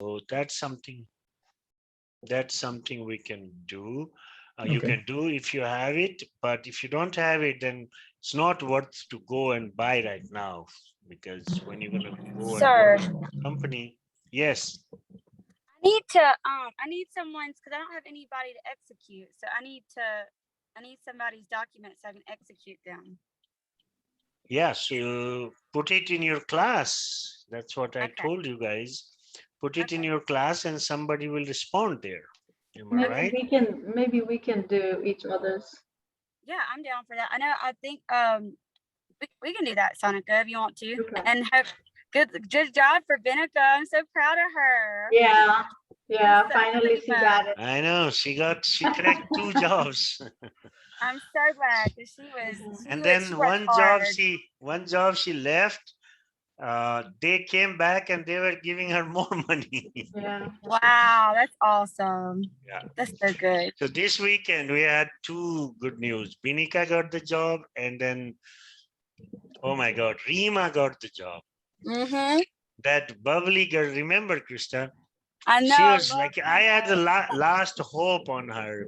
So that's something we can do. You Okay. can do if you have it, but if you don't have it, then it's not worth to go and buy right now, because when you're gonna go and work Sir, in a company, yes, I need someone's because I don't have anybody to execute. So I need somebody's documents so I can execute them. yeah, so put it in your class. That's what I Okay. told you guys. Put it in Okay. your class and somebody will respond there. Am I Maybe right? we can do each other's. Yeah, I'm down for that. I know. I think we can do that, Sonica, if you want to. Okay. And have good job for Benica. I'm so proud of her. Yeah, I'm yeah. so Finally, she Prima. got it. I know she cracked 2 jobs. I'm so glad because Mhm. And she then worked hard. one job she left. They came back and they were giving her more money. Yeah. Wow, that's awesome. Yeah. That's so good. So this weekend we had two good news. Binika got the job, and then oh my God, Rima got the job. Mm-hmm. That bubbly girl, remember Krista? I know. She I was love like, I had the Rima. last hope on her.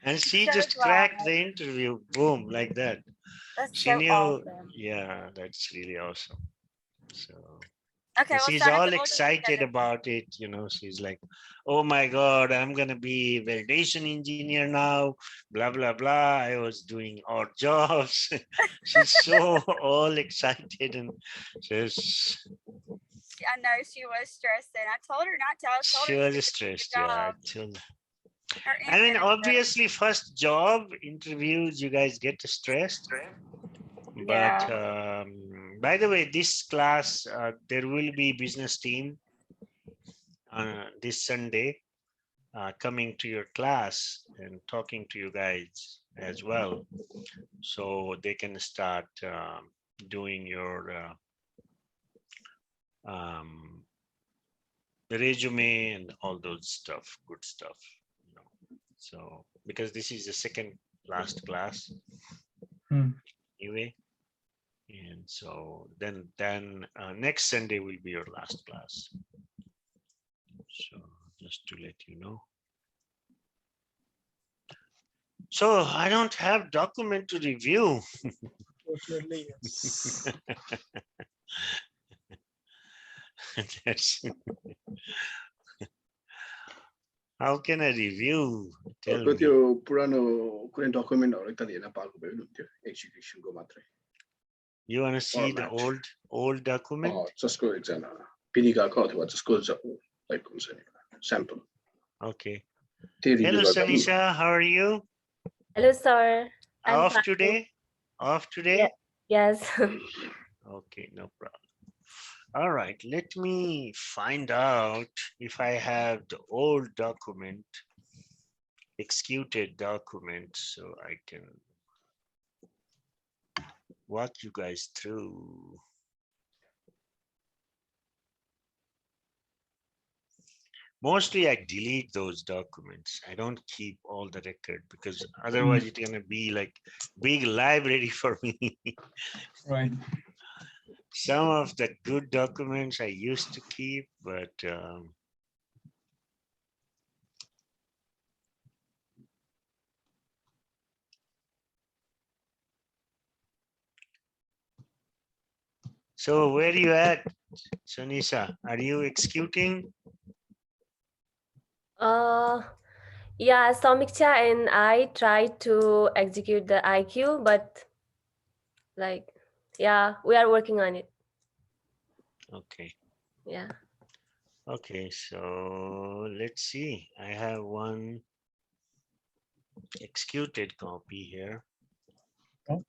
And I'm she so just glad. cracked the interview, boom, like that. That's She so knew, awesome. yeah, that's really awesome. So, Okay, and well, she's Sonica, all we'll do it excited together. about it. She's like, oh my God, I'm going to be validation engineer now, blah, blah, blah. I was doing odd jobs. She's so all excited and says, I know she was stressing. I told her not to. I told she her she was did a good stressed. Yeah, job. Her I mean, internet is so. obviously, first job interviews, you guys get stressed. But Yeah. by the way, this class, there will be business team this Sunday coming to your class and talking to you guys as well. So they can start doing your um, resume and all those stuff, good stuff. So because this is the second last class Hmm. anyway. And so then next Sunday will be your last class. So just to let you know. So I don't have document to review. Fortunately, yes. That's, how can I review? Tell But me. your purano current document or Italian execution go matre. You want to see the Format. old document? Oh, just go examine. Pinica caught what just goes like sample. Okay. Theory Hello, you Sanisha. How are you? Hello, sir. I'm Off fine. today? Off Yeah. today? Yes. Okay, no problem. All right, let me find out if I have the old document, executed document, so I can walk you guys through. Mostly I delete those documents. I don't keep all the record because otherwise it's gonna be like big library for me. Right. Some of the good documents I used to keep, but so where are you at, Sunisa? Are you executing? uh, yeah, Samiksha and I tried to execute the IQ, but like, yeah, we are working on it. Okay. Yeah. Okay, so let's see. I have one executed copy here. Oh.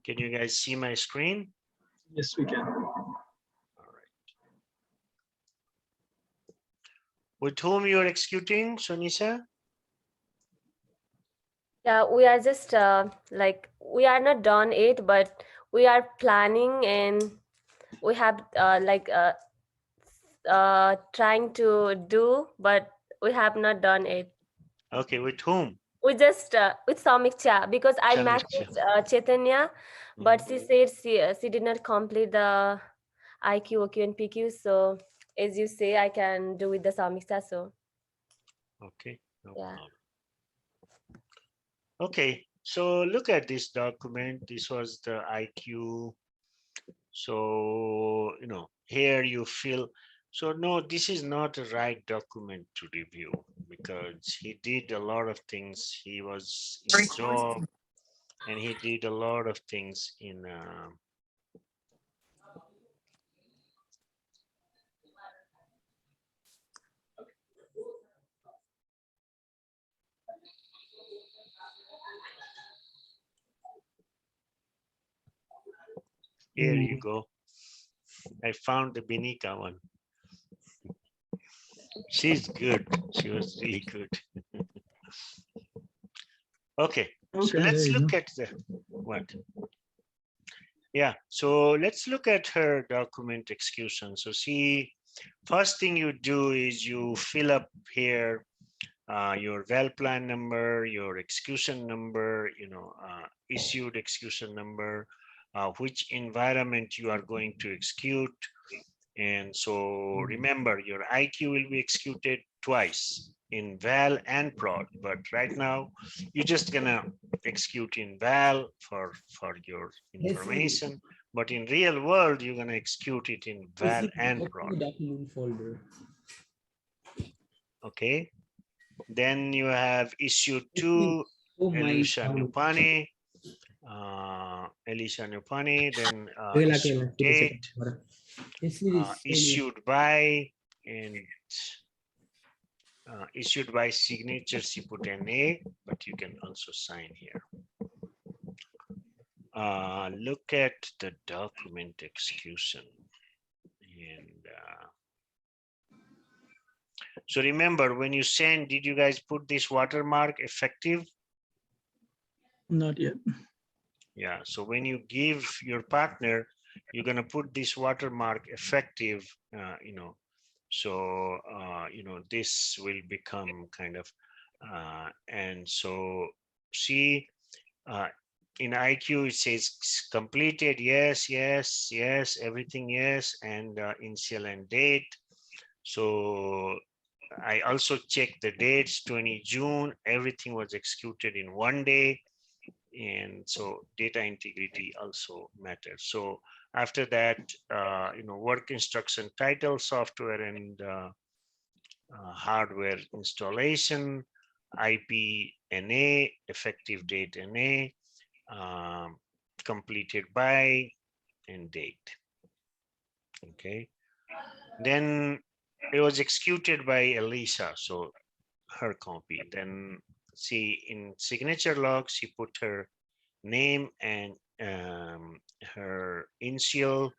Can you guys see my screen? Yes, we can. All right. With whom you're executing, Sunisa? Yeah, we are just like, we are not done it, but we are planning and we have trying to do, but we have not done it. Okay, with whom? We just with Samiksha because I Samiksha. messaged Chaitanya, but she said she did not complete the IQ, OQ, and PQ. So as you say, I can do with the Samiksha. So Okay, no yeah. problem. Okay, so look at this document. This was the IQ. So, you know, here you feel, so no, this is not a right document to review because he did a lot of things. He was in job and he did a lot of things in, here you go. I found the Binika one. She's good. She was really good. Okay, so let's look at the what? Yeah, so let's look at her document execution. So see, first thing you do is you fill up here your well plan number, your execution number, you know, issued execution number, which environment you are going to execute. And so remember, your IQ will be executed twice in val and prod, but right now you're just gonna execute in val for your information, but in real world you're gonna execute it in val and prod. Document folder. Okay, then you have issue 2, Oh my Elisha God. Nupani, then Kela, issue kela, date, issued by, and issued by signature, she put NA, but you can also sign here. Look at the document execution. And so remember, when you send, did you guys put this watermark effective? Not yet. Yeah, so when you give your partner, you're gonna put this watermark effective, you know, so, you know, this will become kind of, and so see, in IQ, it says completed, yes, yes, yes, everything yes, and initial and date. So I also checked the dates, 20 June, everything was executed in one day. And so data integrity also matters. So after that, you know, work instruction title, software and hardware installation, IP NA, effective date NA, completed by, and date. Okay. Then it was executed by Elisa, so her copy. Then see in signature log, she put her name and her initial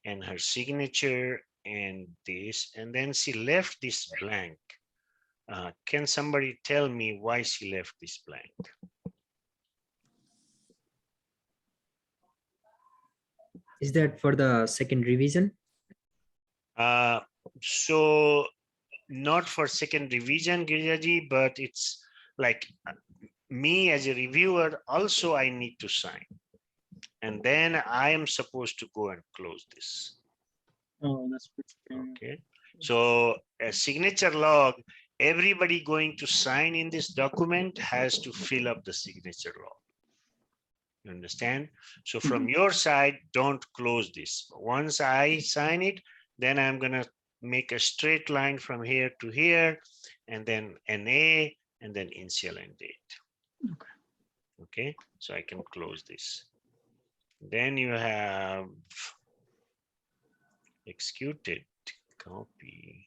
and her signature and this, and then she left this blank. Can somebody tell me why she left this blank? Is that for the second revision? So not for second revision, Girijaji, but it's like me as a reviewer, also I need to sign. And then I am supposed to go and close this. Oh, that's Okay. So a signature log, everybody going to sign in this document has to fill up the signature log. You understand? So from your side, don't close this. Once I sign it, then I'm gonna make a straight line from here to here, and then NA, and then initial and date. Okay. Okay, so I can close this. Then you have executed copy.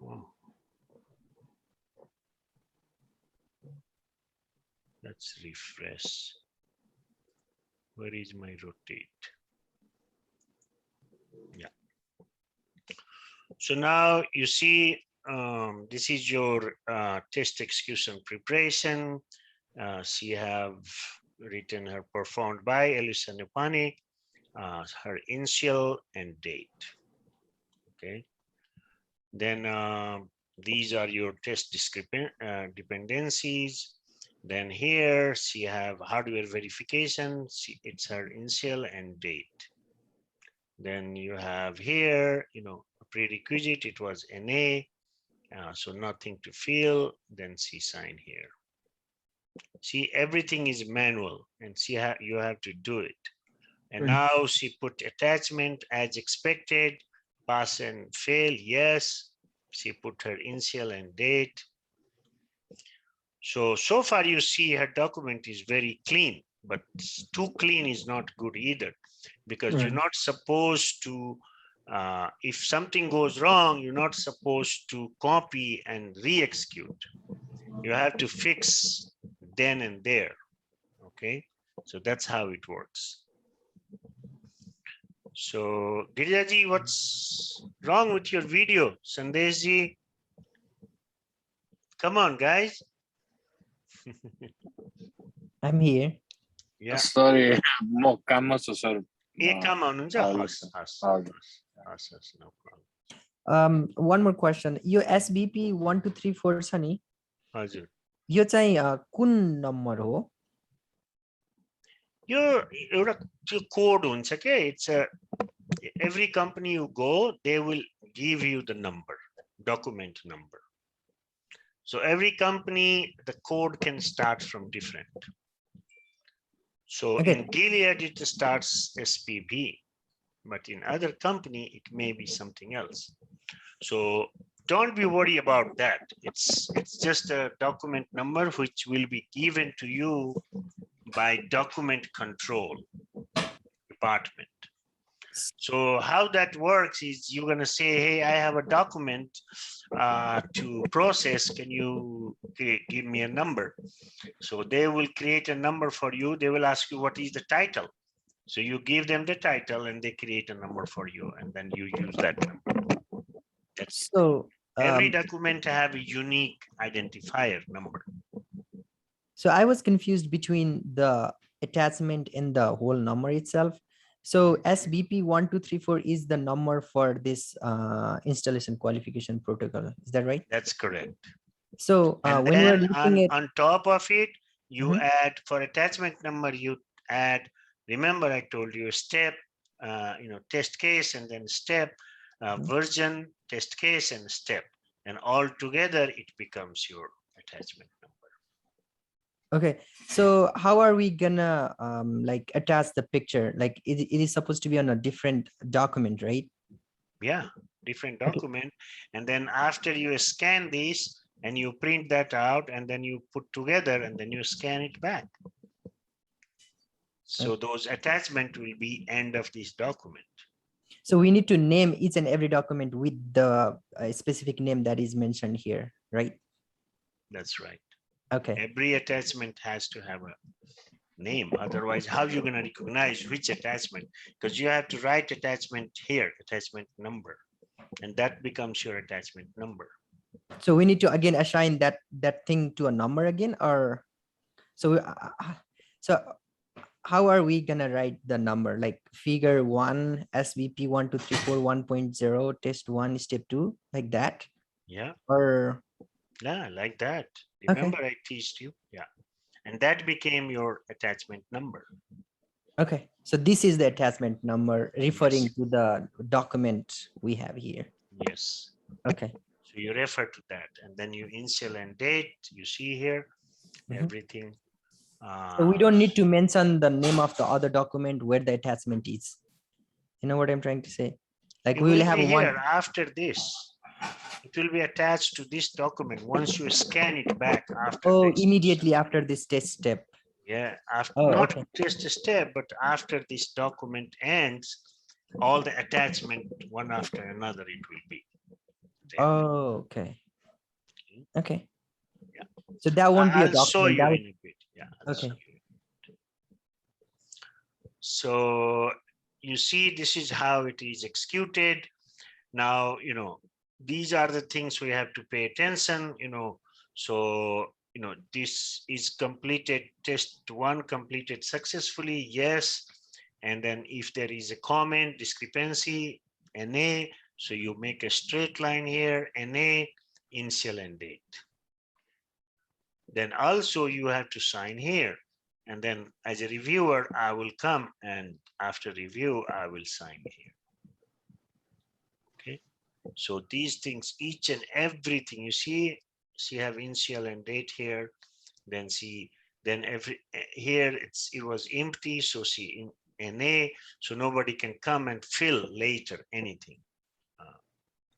Oh. Let's refresh. Where is my rotate? Yeah. So now you see, this is your test execution preparation. So you have written her performed by Elisa Nupani, her initial and date. Okay. Then these are your test dependencies. Then here she have hardware verification. It's her initial and date. Then you have here, you know, a prerequisite. It was NA, so nothing to fill. Then she sign here. See, everything is manual, and you have to do it. And Right. now she put attachment as expected, pass and fail, yes. She put her initial and date. So far you see her document is very clean, but too clean is not good either, because you're Right. not supposed to, if something goes wrong, you're not supposed to copy and re-execute. You have to fix then and there, okay? So that's how it works. So Girijaji, what's wrong with your video? Sandeshji, come on, guys. I'm here. Yeah, Sorry, mo kamu sir. come on, Unja. I'll Hus, listen. hus, I'll- hus, no problem. One more question. Yo SBP 1234 छ नि, हजुर. यो चाहिँ कुन number हो? यो एउटा त्यो code हुन्छ के, it's a every company you go, they will give you the number, document number. So every company, the code can start from different. So Okay. in Gilead, it starts SPB, but in other company, it may be something else. So don't be worried about that. It's just a document number which will be given to you by document control department. So how that works is you're going to say, hey, I have a document to process. Can you give me a number? So they will create a number for you. They will ask you what is the title. So you give them the title and they create a number for you, and then you use that number. That's So every document have a unique identifier number. so I was confused between the attachment and the whole number itself. So SBP 1234 is the number for this installation qualification protocol. Is that right? That's correct. So And when we're then looking at on top of it, you Mhm. add for attachment number, you add, remember I told you step, test case and then step, Mhm. version, test case and step. And all together it becomes your attachment number. Okay, so how are we gonna like attach the picture? Like it is supposed to be on a different document, right? Yeah, different Okay. document. And then after you scan this and you print that out and then you put together and then you scan it back. So those attachment will be end of this document. So we need to name each and every document with the specific name that is mentioned here, right? That's right. Okay, Every attachment has to have a name. Otherwise, how you going to recognize which attachment? Because you have to write attachment here, attachment number, and that becomes your attachment number. so we need to again assign that thing to a number again, or so how are we gonna write the number? Like figure 1 SVP 1234 1.0 test 1 step 2, like that? Yeah, Or yeah, like that. Okay. Remember I teached you? Yeah. And that became your attachment number. okay, so this is the attachment number referring Yes. to the document we have here. Yes. Okay. So you refer to that and then you initial and date, you see here, Mhm. everything. So we don't need to mention the name of the other document where the attachment is. You know what I'm trying to say? Like It we will will have be one. here after this. It will be attached to this document once you scan it back after Oh, this. immediately after this test step. Yeah, after Oh, not okay. just a step, but after this document ends, all the attachment one after another it will be. there. Oh, okay. Okay. Yeah. So that won't be a I'll show document. you That will- in a bit. Yeah. I'll Okay. show you. So you see, this is how it is executed. Now, these are the things we have to pay attention, so this is completed, test 1 completed successfully, yes. And then if there is a comment, discrepancy, NA, so you make a straight line here, NA, initial and date. Then also you have to sign here. And then as a reviewer, I will come and after review, I will sign here. Okay. So these things, each and everything you see have initial and date here. Then here it was empty. So see in NA, so nobody can come and fill later anything.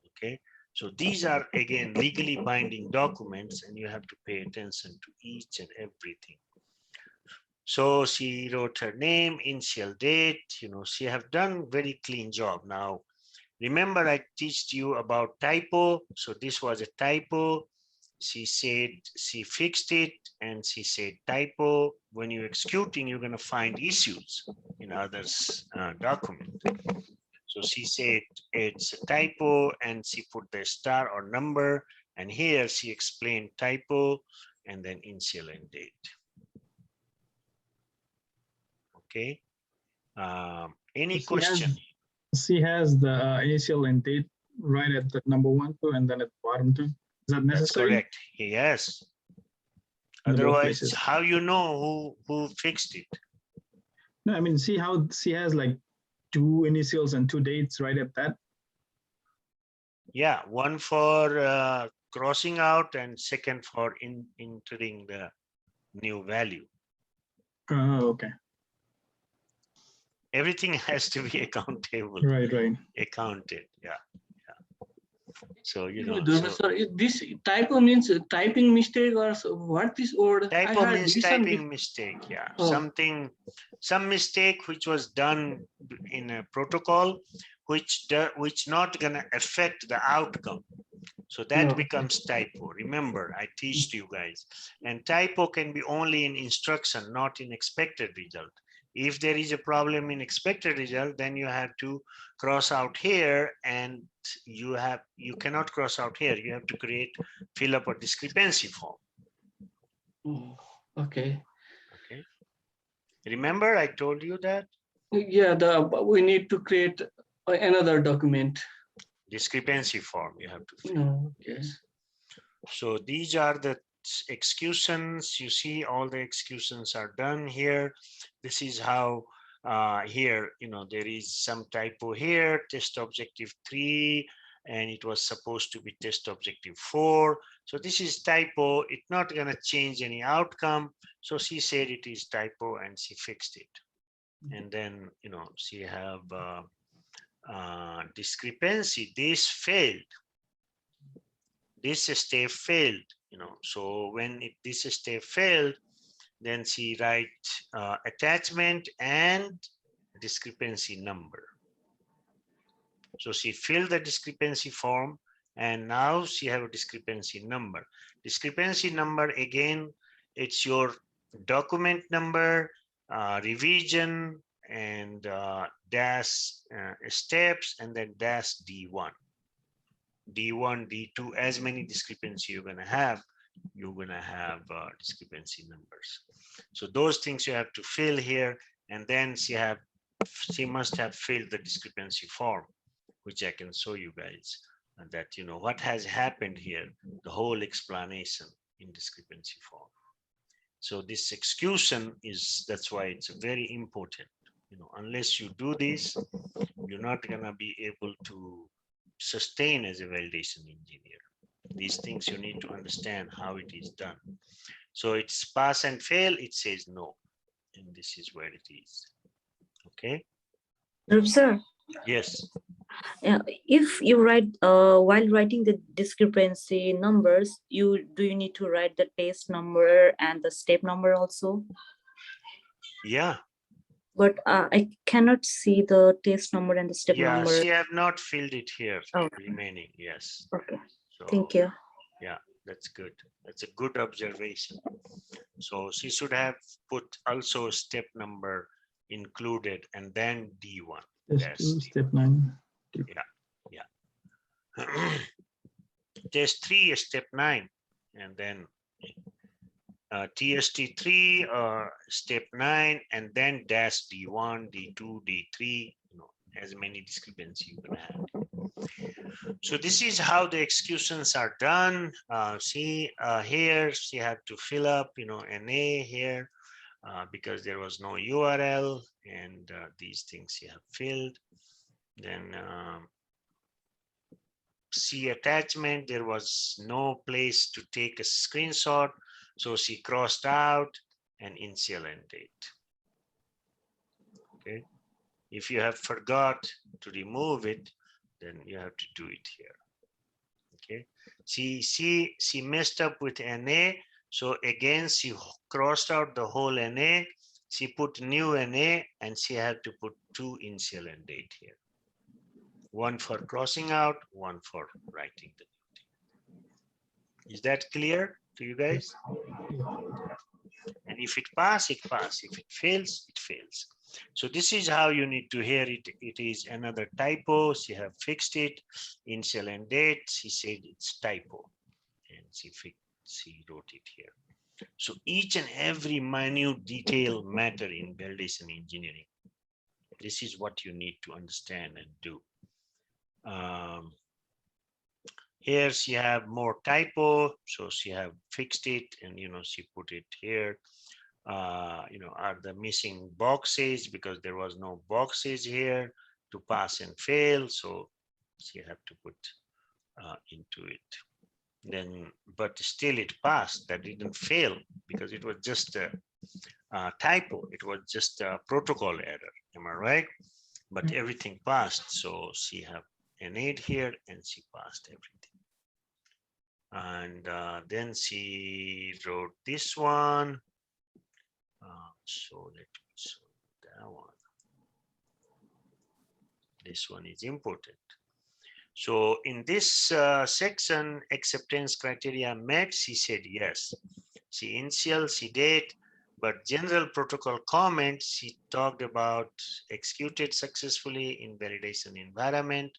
Okay. So these are again legally binding documents and you have to pay attention to each and everything. So she wrote her name, initial date, she have done very clean job. Now, remember I teached you about typo. So this was a typo. She said she fixed it and she said typo. When you're executing, you're going to find issues in others' document. So she said it's a typo and she put the star or number. And here she explained typo and then initial and date. Okay. Any question? She has the initial and date right at the number 1, 2, and then at the bottom 2. Is that necessary? That's correct. Yes. Otherwise, how you know who fixed it? No, I mean, see how she has like 2 initials and 2 dates right at that. Yeah, one for crossing out and second for entering the new value. Oh, okay. Everything has to be accountable. Right. Accounted. Yeah. So Sir, this typo means typing mistake or what this word? Typo means typing mistake. Yeah. Oh. Some mistake which was done in a protocol, which not gonna affect the outcome. So that becomes typo. Remember, I teach you guys. And typo can be only in instruction, not in expected result. If there is a problem in expected result, then you have to cross out here and you cannot cross out here. You have to fill up a discrepancy form. Oh, okay. Okay. Remember, I told you that? Yeah, we need to create another document. Discrepancy form you have to fill. Oh, okay. So these are the executions. You see all the executions are done here. This is how here, there is some typo here, test objective 3, and it was supposed to be test objective 4. So this is typo. It's not going to change any outcome. So she said it is typo and she fixed it. And then, she have discrepancy. This failed. This step failed. So when this step failed, then she write attachment and discrepancy number. So she filled the discrepancy form and now she have a discrepancy number. Discrepancy number, again, it's your document number, revision, and dash steps, and then dash D1. D1, D2, as many discrepancy you're going to have discrepancy numbers. So those things you have to fill here, and then she must have filled the discrepancy form, which I can show you guys, and that what has happened here, the whole explanation in discrepancy form. So this execution that's why it's very important. Unless you do this, you're not going to be able to sustain as a validation engineer. These things you need to understand how it is done. So it's pass and fail, it says no, and this is where it is. Okay. Sir. Yes. If you write while writing the discrepancy numbers, do you need to write the test number and the step number also? Yeah. But I cannot see the test number and the step number. Yeah, she have not filled it here. Okay. Remaining, yes. Okay. So, thank you. Yeah, that's good. That's a good observation. So she should have put also step number included and then D1. Test 2, step 9. Yeah. Test 3 is step 9, and then TST3 or step 9, and then dash D1, D2, D3, as many discrepancy you can have. So this is how the executions are done. See here, she had to fill up, NA here because there was no URL, and these things she have filled. Then see attachment, there was no place to take a screenshot, so she crossed out and initial and date. Okay, if you have forgot to remove it, then you have to do it here. Okay, she messed up with NA, so again she crossed out the whole NA, she put new NA, and she had to put 2 initial and date here. One for crossing out, one for writing the new thing. Is that clear to you guys? And if it passes, it passes. If it fails, it fails. So this is how you need to hear it. It is another typo. She have fixed it. Initial and date, she said it's typo. And she wrote it here. So each and every minute detail matter in validation engineering. This is what you need to understand and do. Here she have more typo, so she have fixed it, and she put it here. Are the missing boxes, because there was no boxes here to pass and fail, so she had to put into it. Then, but still it passed. That didn't fail because it was just a typo. It was just a protocol error. Am I right? But everything passed, so she have an 8 here, and she passed everything. And then she wrote this one. So let me show that one. This one is important. So in this section, acceptance criteria met, she said yes. She initial, she date, but general protocol comment, she talked about executed successfully in validation environment.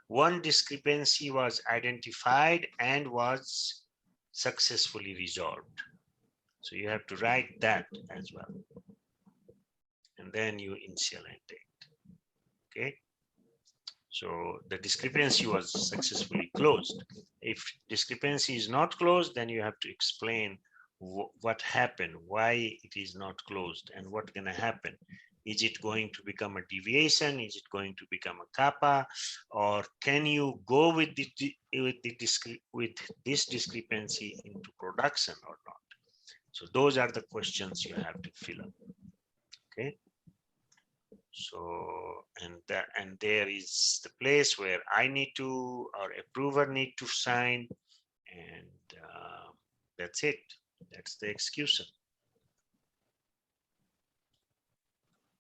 One discrepancy was identified and was successfully resolved. So you have to write that as well. And then you initial and date. Okay. So the discrepancy was successfully closed. If discrepancy is not closed, then you have to explain what happened, why it is not closed, and what's going to happen. Is it going to become a deviation? Is it going to become a kappa? Or can you go with this discrepancy into production or not? So those are the questions you have to fill up. Okay. So, and there is the place where I need to, or approver need to sign, and that's it. That's the execution.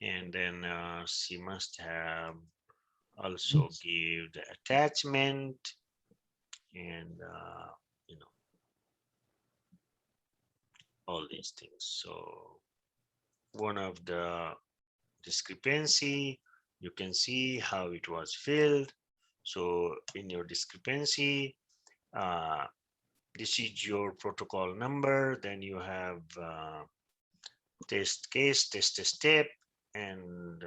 And then she must have also give the attachment, and all these things. So one of the discrepancy, you can see how it was filled. So in your discrepancy, this is your protocol number, then you have test case, test step, and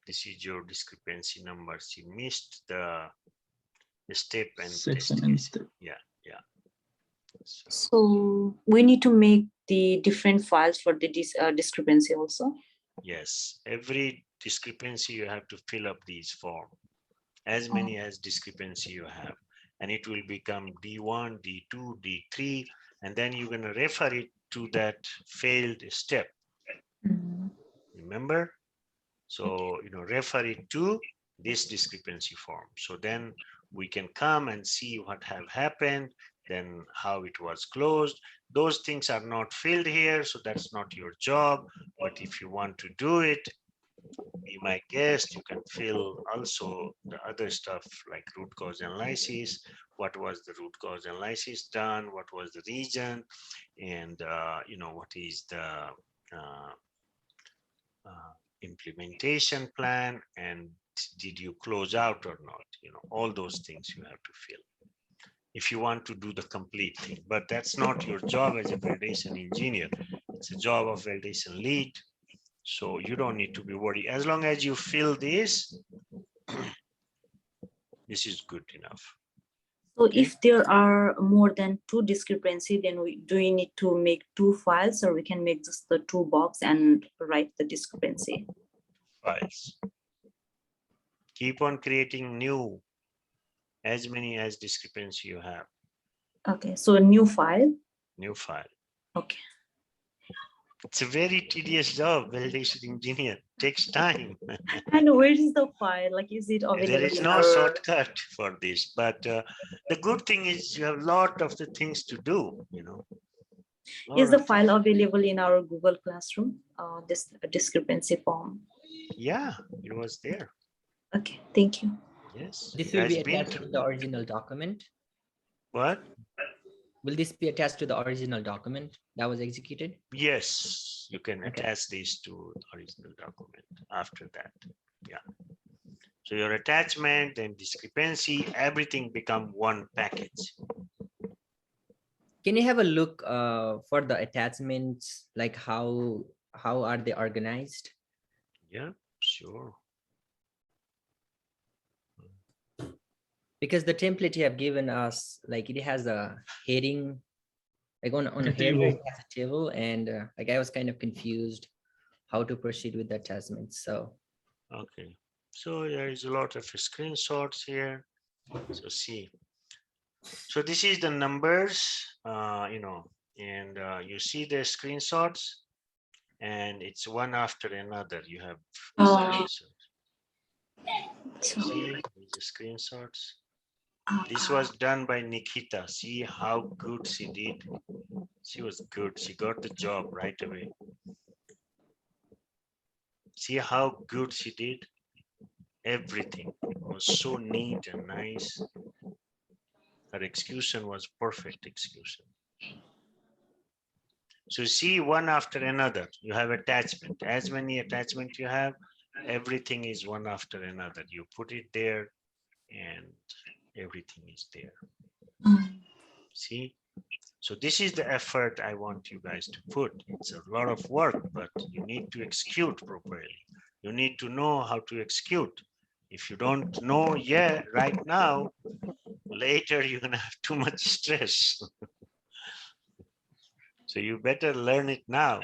this is your discrepancy number. She missed the step and test case. Yeah. So we need to make the different files for the discrepancy also. Yes, every discrepancy you have to fill up these forms, as many as discrepancy you have, and it will become D1, D2, D3, and then you're going to refer it to that failed step. Remember? So, refer it to this discrepancy form. So then we can come and see what have happened, then how it was closed. Those things are not filled here, so that's not your job. But if you want to do it, be my guest, you can fill also the other stuff like root cause analysis. What was the root cause analysis done? What was the region? And, what is the implementation plan, and did you close out or not? All those things you have to fill. if you want to do the complete thing, but that's not your job as a validation engineer. It's a job of validation lead. So you don't need to be worried. As long as you fill this, this is good enough. So Okay. if there are more than 2 discrepancy, then do we need to make 2 files, or we can make just the 2 box and write the discrepancy? Files. Keep on creating new, as many as discrepancy you have. Okay, so a new file. New file. Okay. It's a very tedious job, validation engineer. Takes time. And where is the file? Like, is it available? There is in no our- shortcut for this, but the good thing is you have a lot of the things to do, you know. Is Lot the of file things. available in our Google Classroom? This discrepancy form. Yeah, it was there. Okay, thank you. Yes. This it will be has been attached to through- the original document. What? Will this be attached to the original document that was executed? Yes, you can Okay. attach these to the original document after that. Yeah. So your attachment and discrepancy, everything become one package. Can you have a look for the attachments, like how are they organized? Yeah, sure. Because the template you have given us, like it has a heading, like on a A header, table. it has a table, and like I was kind of confused how to proceed with the attachments. So Okay. So there is a lot of screenshots here. So see. So this is the numbers, you know, and you see the screenshots, and it's one after another. You have screenshots. So, See these screenshots. This was done by Nikita. See how good she did. She was good. She got the job right away. See how good she did. Everything was so neat and nice. Her execution was perfect execution. So see one after another. You have attachment. As many attachment you have, everything is one after another. You put it there and everything is there. See? So this is the effort I want you guys to put. It's a lot of work, but you need to execute properly. You need to know how to execute. If you don't know yet, right now, later you're gonna have too much stress. So you better learn it now.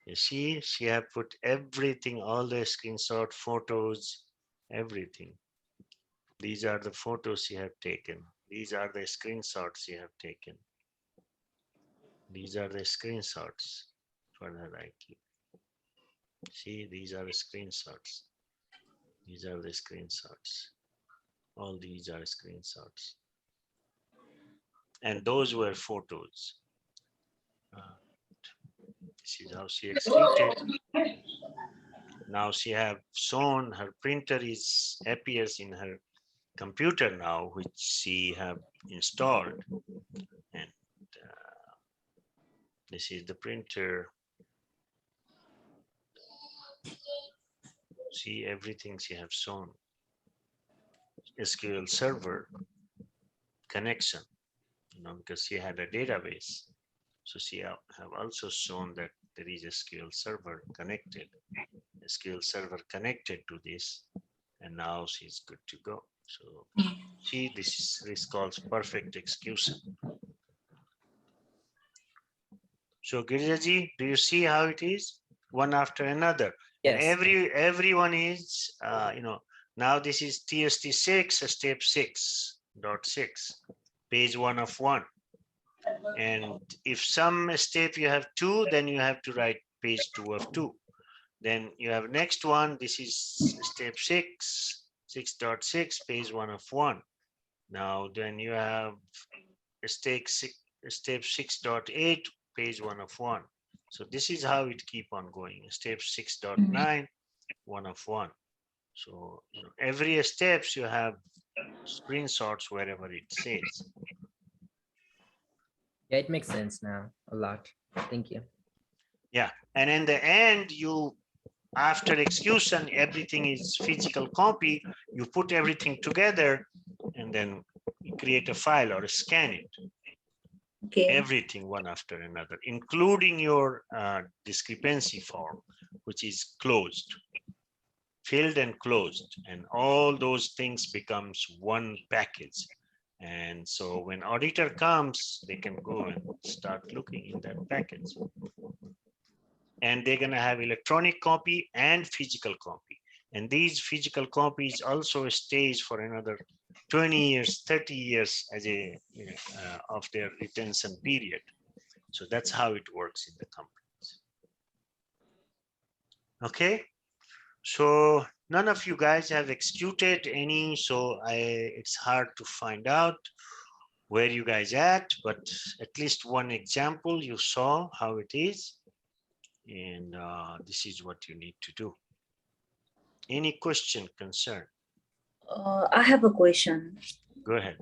You see, she have put everything, all the screenshot photos, everything. These are the photos she have taken. These are the screenshots she have taken. These are the screenshots for her IQ. See, these are the screenshots. These are the screenshots. All these are screenshots. And those were photos. This is how she executed. Now she have shown her printer appears in her computer now, which she have installed. And this is the printer. See everything she have shown. SQL Server connection, you know, because she had a database. So she have also shown that there is a SQL Server connected. SQL Server connected to this, and now she's good to go. So see, this calls perfect execution. So Girjaji, do you see how it is? One after another. And yes, everyone is, you know, now this is TST6, step 6.6, page 1 of 1. And if some step you have 2, then you have to write page 2 of 2. Then you have next one, this is step 6, 6.6, page 1 of 1. Now then you have step 6.8, page 1 of 1. So this is how it keep on going. Step 6.9, 1 of 1. So you know, every steps you have screenshots wherever it says. yeah, it makes sense now a lot. Thank you. Yeah, and in the end, after execution, everything is physical copy. You put everything together, and then create a file or scan it, Okay. everything one after another, including your discrepancy form, which is closed, filled and closed, and all those things becomes one package. And so when auditor comes, they can go and start looking in that package. And they're going to have electronic copy and physical copy. And these physical copies also stays for another 20 years, 30 years as a of their retention period. So that's how it works in the companies. Okay, so none of you guys have executed any, so it's hard to find out where you guys at, but at least one example you saw how it is. And this is what you need to do. Any question, concern? I have a question. Go ahead.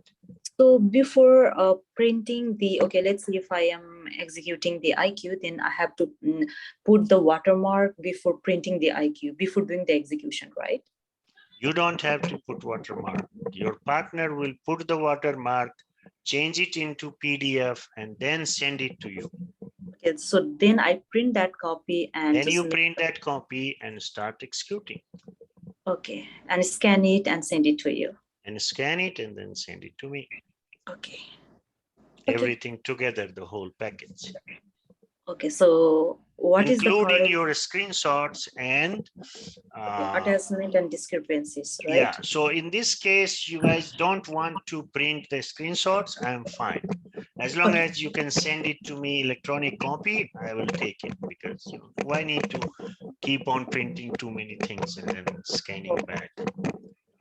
So before printing the, okay, let's say if I am executing the IQ, then I have to put the watermark before printing the IQ, before doing the execution, right? You don't have to put watermark. Your partner will put the watermark, change it into PDF, and then send it to you. Okay, so then I print that copy and Then just you print that copy and start executing. okay, and scan it and send it to you. And scan it and then send it to me. Okay. Everything together, the whole package. Okay, so what is the including correct your screenshots and attachment and discrepancies, right? yeah, so in this case you guys don't want to print the screenshots, I'm fine. As long as you can send it to me electronic copy, I will take it, because you know, why need to keep on printing too many things and then scanning back?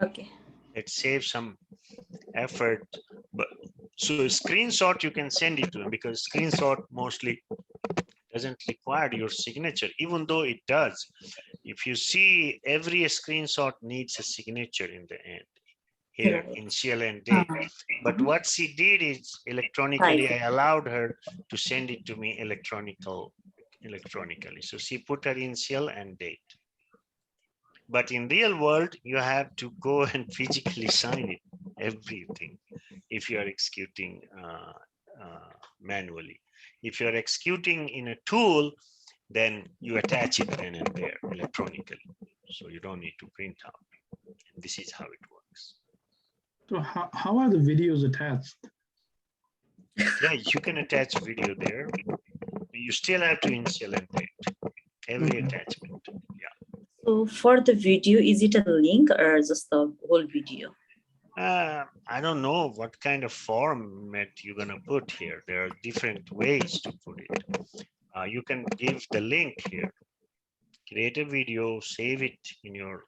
Okay. It saves some effort. But so screenshot you can send it to them, because screenshot mostly doesn't require your signature, even though it does. If you see, every screenshot needs a signature in the end here, initial and date. But what she did is electronically, I allowed her to send it to me electronically. So she put her initial and date. But in real world, you have to go and physically sign it, everything, if you are executing manually. If you're executing in a tool, then you attach it then and there electronically. So you don't need to print out. And this is how it works. So how are the videos attached? Yeah, you can attach video there. You still have to initial and date every attachment. Yeah. So for the video, is it a link or just the whole video? I don't know what kind of format you're gonna put here. There are different ways to put it. You can give the link here, create a video, save it in your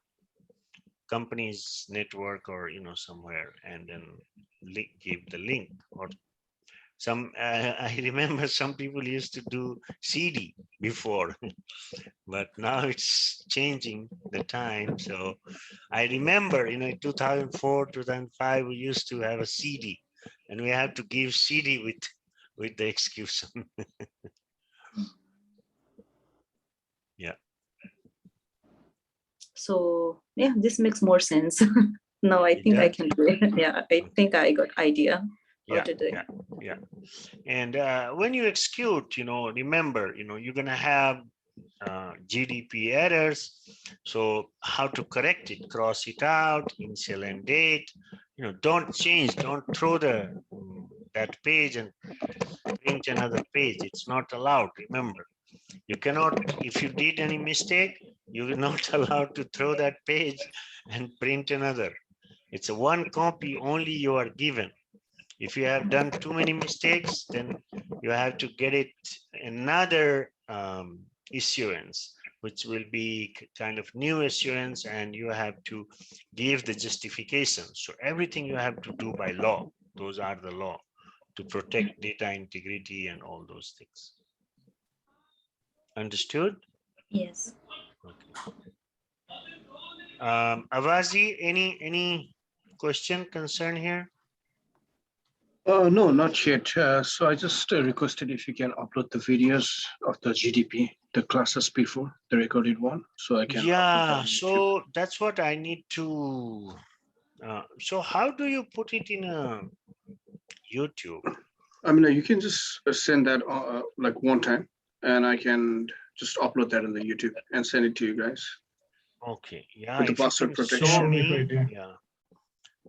company's network or somewhere, and then give the link. Or some I remember some people used to do CD before, but now it's changing the time. So I remember, 2004, 2005, we used to have a CD, and we had to give CD with the execution. Yeah. So yeah, this makes more sense. No, I think I can do it. Yeah, I think I got idea how to do it. Yeah. And when you execute, remember, you're gonna have GDP errors. So how to correct it? Cross it out, initial and date. Don't change. Don't throw that page and print another page. It's not allowed. Remember, you cannot. If you did any mistake, you're not allowed to throw that page and print another. It's a one copy only you are given. If you have done too many mistakes, then you have to get it another issuance, which will be kind of new issuance, and you have to give the justification. So everything you have to do by law. Those are the law to protect data integrity and all those things. Understood? Yes. Okay. Avazi, any question, concern here? No, not yet. So I just requested if you can upload the videos of the GDP, the classes before, the recorded one, so I can. Yeah, so that's what I need to. So how do you put it in a YouTube. I mean, you can just send that like one time, and I can just upload that on the YouTube and send it to you guys. Okay, yeah, With the if you password can protection. show That'd be me, great, yeah. yeah,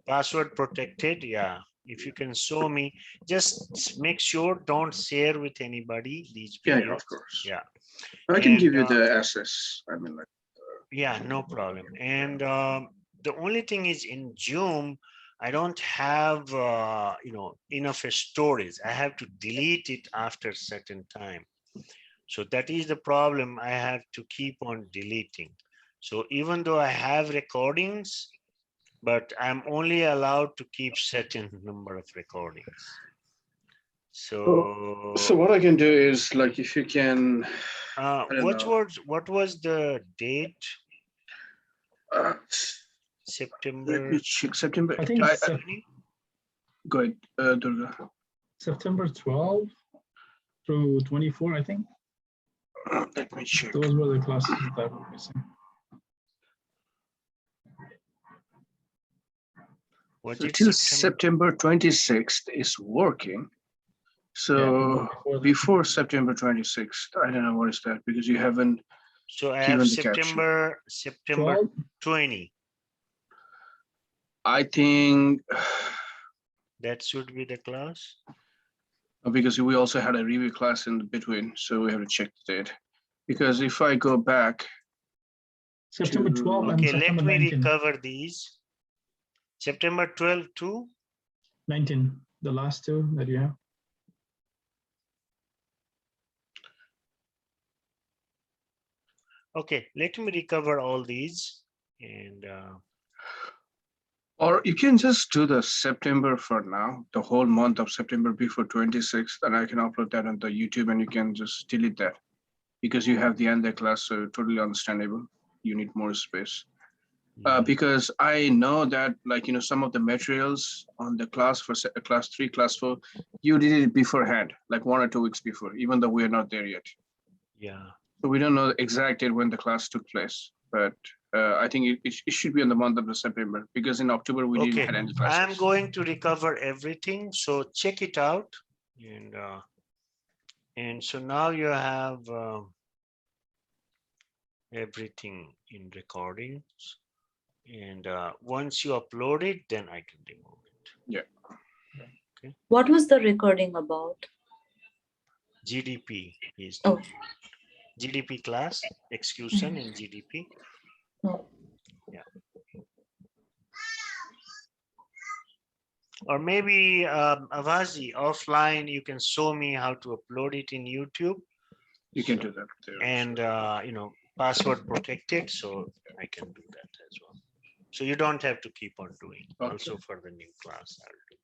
password protected, yeah. If you can show me, just make sure don't share with anybody these Yeah, videos. of course. Yeah, I can give And, you the access. I mean, like, yeah, no problem. And the only thing is in Zoom, I don't have, enough storage. I have to delete it after certain time. So that is the problem. I have to keep on deleting. So even though I have recordings, but I'm only allowed to keep certain number of recordings. So, so what I can do is like, if you can, I don't know. what was the date? Let September. me check. September. I think Go ahead, Durga. September 12 through 24, I think. Let me check. Those were the classes that were missing. What So did till September? September 26th is working. So Yeah, before September 26th, I don't know what is that, because you haven't So I given have the caption. September 12? 20. I think That should be the class. because we also had a review class in between, so we have to check the date. Because if I go back, September 12 and Okay, let September me 19. recover these. September 12 to 19, the last two that you have. okay, let me recover all these and or you can just do the September for now, the whole month of September before 26th, and I can upload that on the YouTube, and you can just delete that because you have the end of class, so totally understandable. You need more space. Because I know that, like, some of the materials on the class for class 3, class 4, you did it beforehand, like 1 or 2 weeks before, even though we're not there yet. yeah. So we don't know the exact date when the class took place, but I think it should be in the month of September, because in October we didn't Okay, have any classes. I'm going to recover everything, so check it out. And so now you have everything in recordings. And once you upload it, then I can remove it. Yeah. Okay. What was the recording about? GDP is Oh. GDP class, execution in GDP. Oh. Yeah. Or maybe Avazi, offline, you can show me how to upload it in YouTube. You can do that there. And password protected, so I can do that as well. So you don't have to keep on doing. Okay. Also for the new class, I'll do it.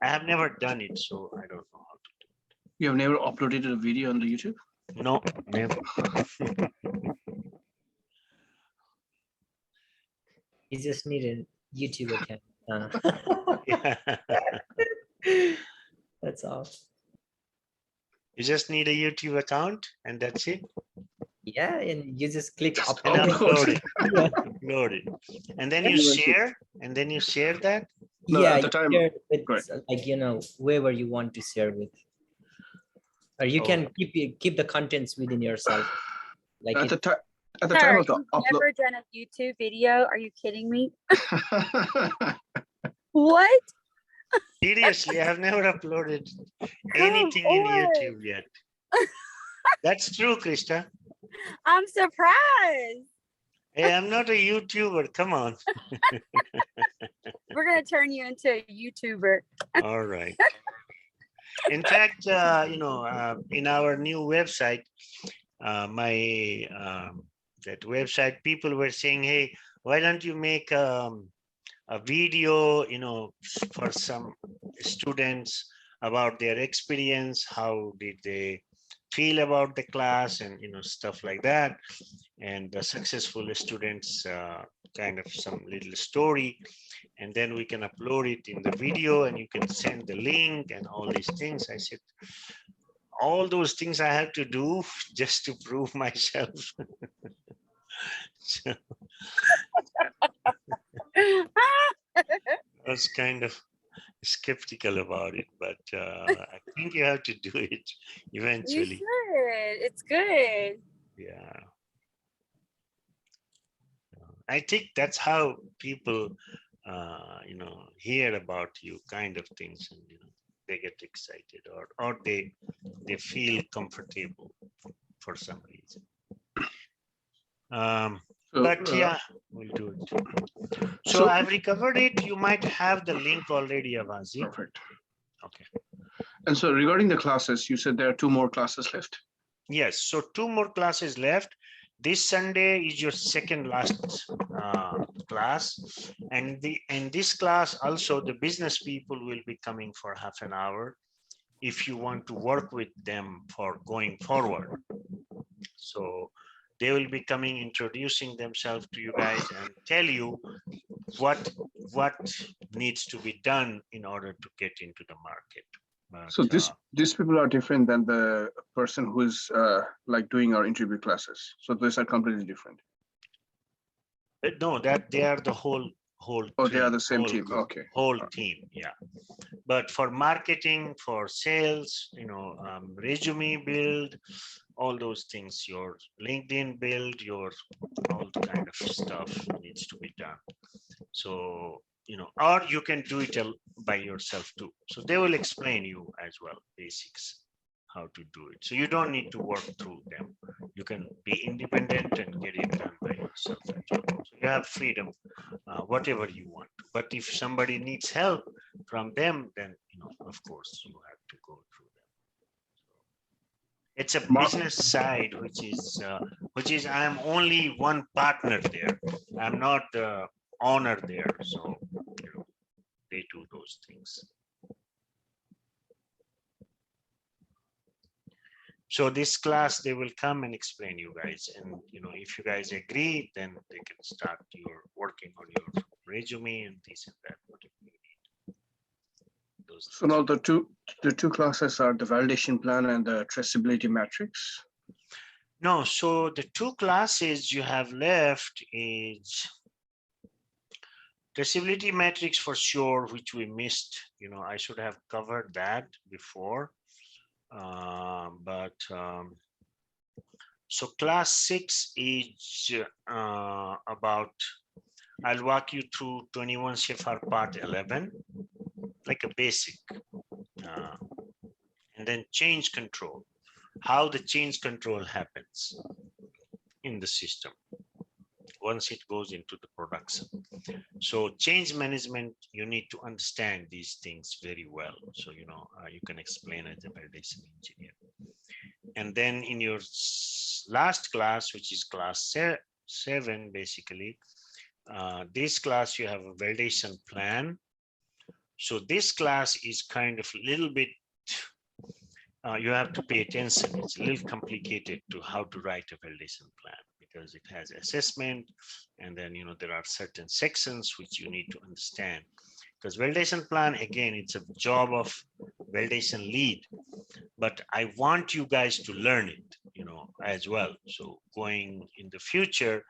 I have never done it, so I don't know how to do it. You have never uploaded a video on the YouTube? No, never. You just need a YouTube account. Yeah. That's all. You just need a YouTube account and that's it. Yeah, and you just click Just And upload. upload it. Upload it. And then you share, that. No, Yeah, at the you time- share with, Right. like, whoever you want to share with. Or you can keep the contents within yourself. Like At it, the time Sir, of the you've upload. never done a YouTube video? Are you kidding me? What? Seriously, I have never uploaded anything in YouTube yet. That's true, Krista. I'm surprised. Hey, I'm not a YouTuber. Come on. We're gonna turn you into a YouTuber. All right. In fact, in our new website, that website, people were saying, hey, why don't you make a video, for some students about their experience, how did they feel about the class, and stuff like that, and the successful students, kind of some little story, and then we can upload it in the video and you can send the link and all these things. I said, all those things I have to do just to prove myself. So, that's kind of skeptical about it, but I think you have to do it You eventually. should. It's good. Yeah. I think that's how people, hear about you kind of things, and they get excited, or they feel comfortable for some reason. So, But yeah, we'll do it. So I've recovered it. You might have the link already, Avazi. perfect. Okay. And so regarding the classes, you said there are 2 more classes left. Yes. So 2 more classes left. This Sunday is your second last class, and in this class also the business people will be coming for half an hour if you want to work with them for going forward. So they will be coming, introducing themselves to you guys and tell you what needs to be done in order to get into the market. But, So these people are different than the person who is like doing our interview classes. So these are completely different. no, that they are the whole Oh, they are team, the same whole team. group, Okay. whole team. Yeah. But for marketing, for sales, resume build, all those things, your LinkedIn build, your all kind of stuff needs to be done. So, or you can do it by yourself too. So they will explain you as well, basics, how to do it. So you don't need to work through them. You can be independent and get it done by yourself as well. So you have freedom, whatever you want. But if somebody needs help from them, then, of course, you have to go through them. It's a business side, which is I'm only one partner there. I'm not the owner there. So they do those things. So this class, they will come and explain you guys. And, if you guys agree, then they can start working on your resume and this and that, whatever you need. So now the two classes are the validation plan and the traceability matrix. No, so the 2 classes you have left is traceability matrix for sure, which we missed. I should have covered that before. So class 6 is about, I'll walk you through 21 CFR part 11, like a basic, and then change control, how the change control happens in the system once it goes into the production. So change management, you need to understand these things very well. So, you can explain as a validation engineer. And then in your last class, which is class 7, basically, this class, you have a validation plan. So this class is kind of a little bit, you have to pay attention. It's a little complicated to how to write a validation plan, because it has assessment, and then there are certain sections which you need to understand. Because validation plan, again, it's a job of validation lead, but I want you guys to learn it, as well. So going in the future,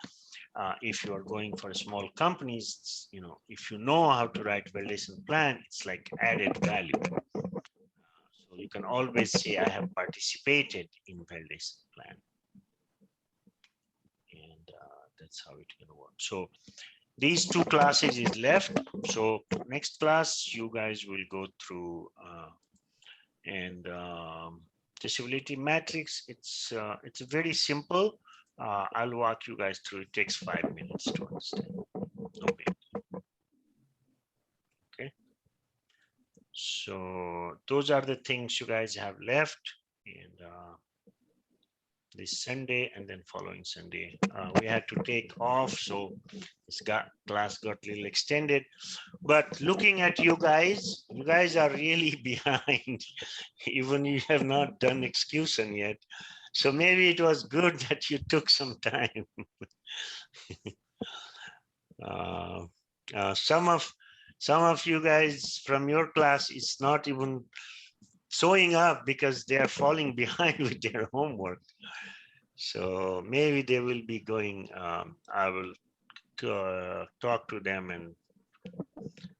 if you are going for small companies, if you know how to write validation plan, it's like added value. So you can always say, I have participated in validation plan. And that's how it's going to work. So these 2 classes is left. So next class, you guys will go through and traceability matrix. It's very simple. I'll walk you guys through. It takes 5 minutes to understand. No big. Okay. So those are the things you guys have left. And this Sunday and then following Sunday, we had to take off. So this class got a little extended. But looking at you guys are really behind. Even you have not done execution yet. So maybe it was good that you took some time. Some of you guys from your class is not even showing up because they are falling behind with their homework. So maybe they will be going, I will talk to them and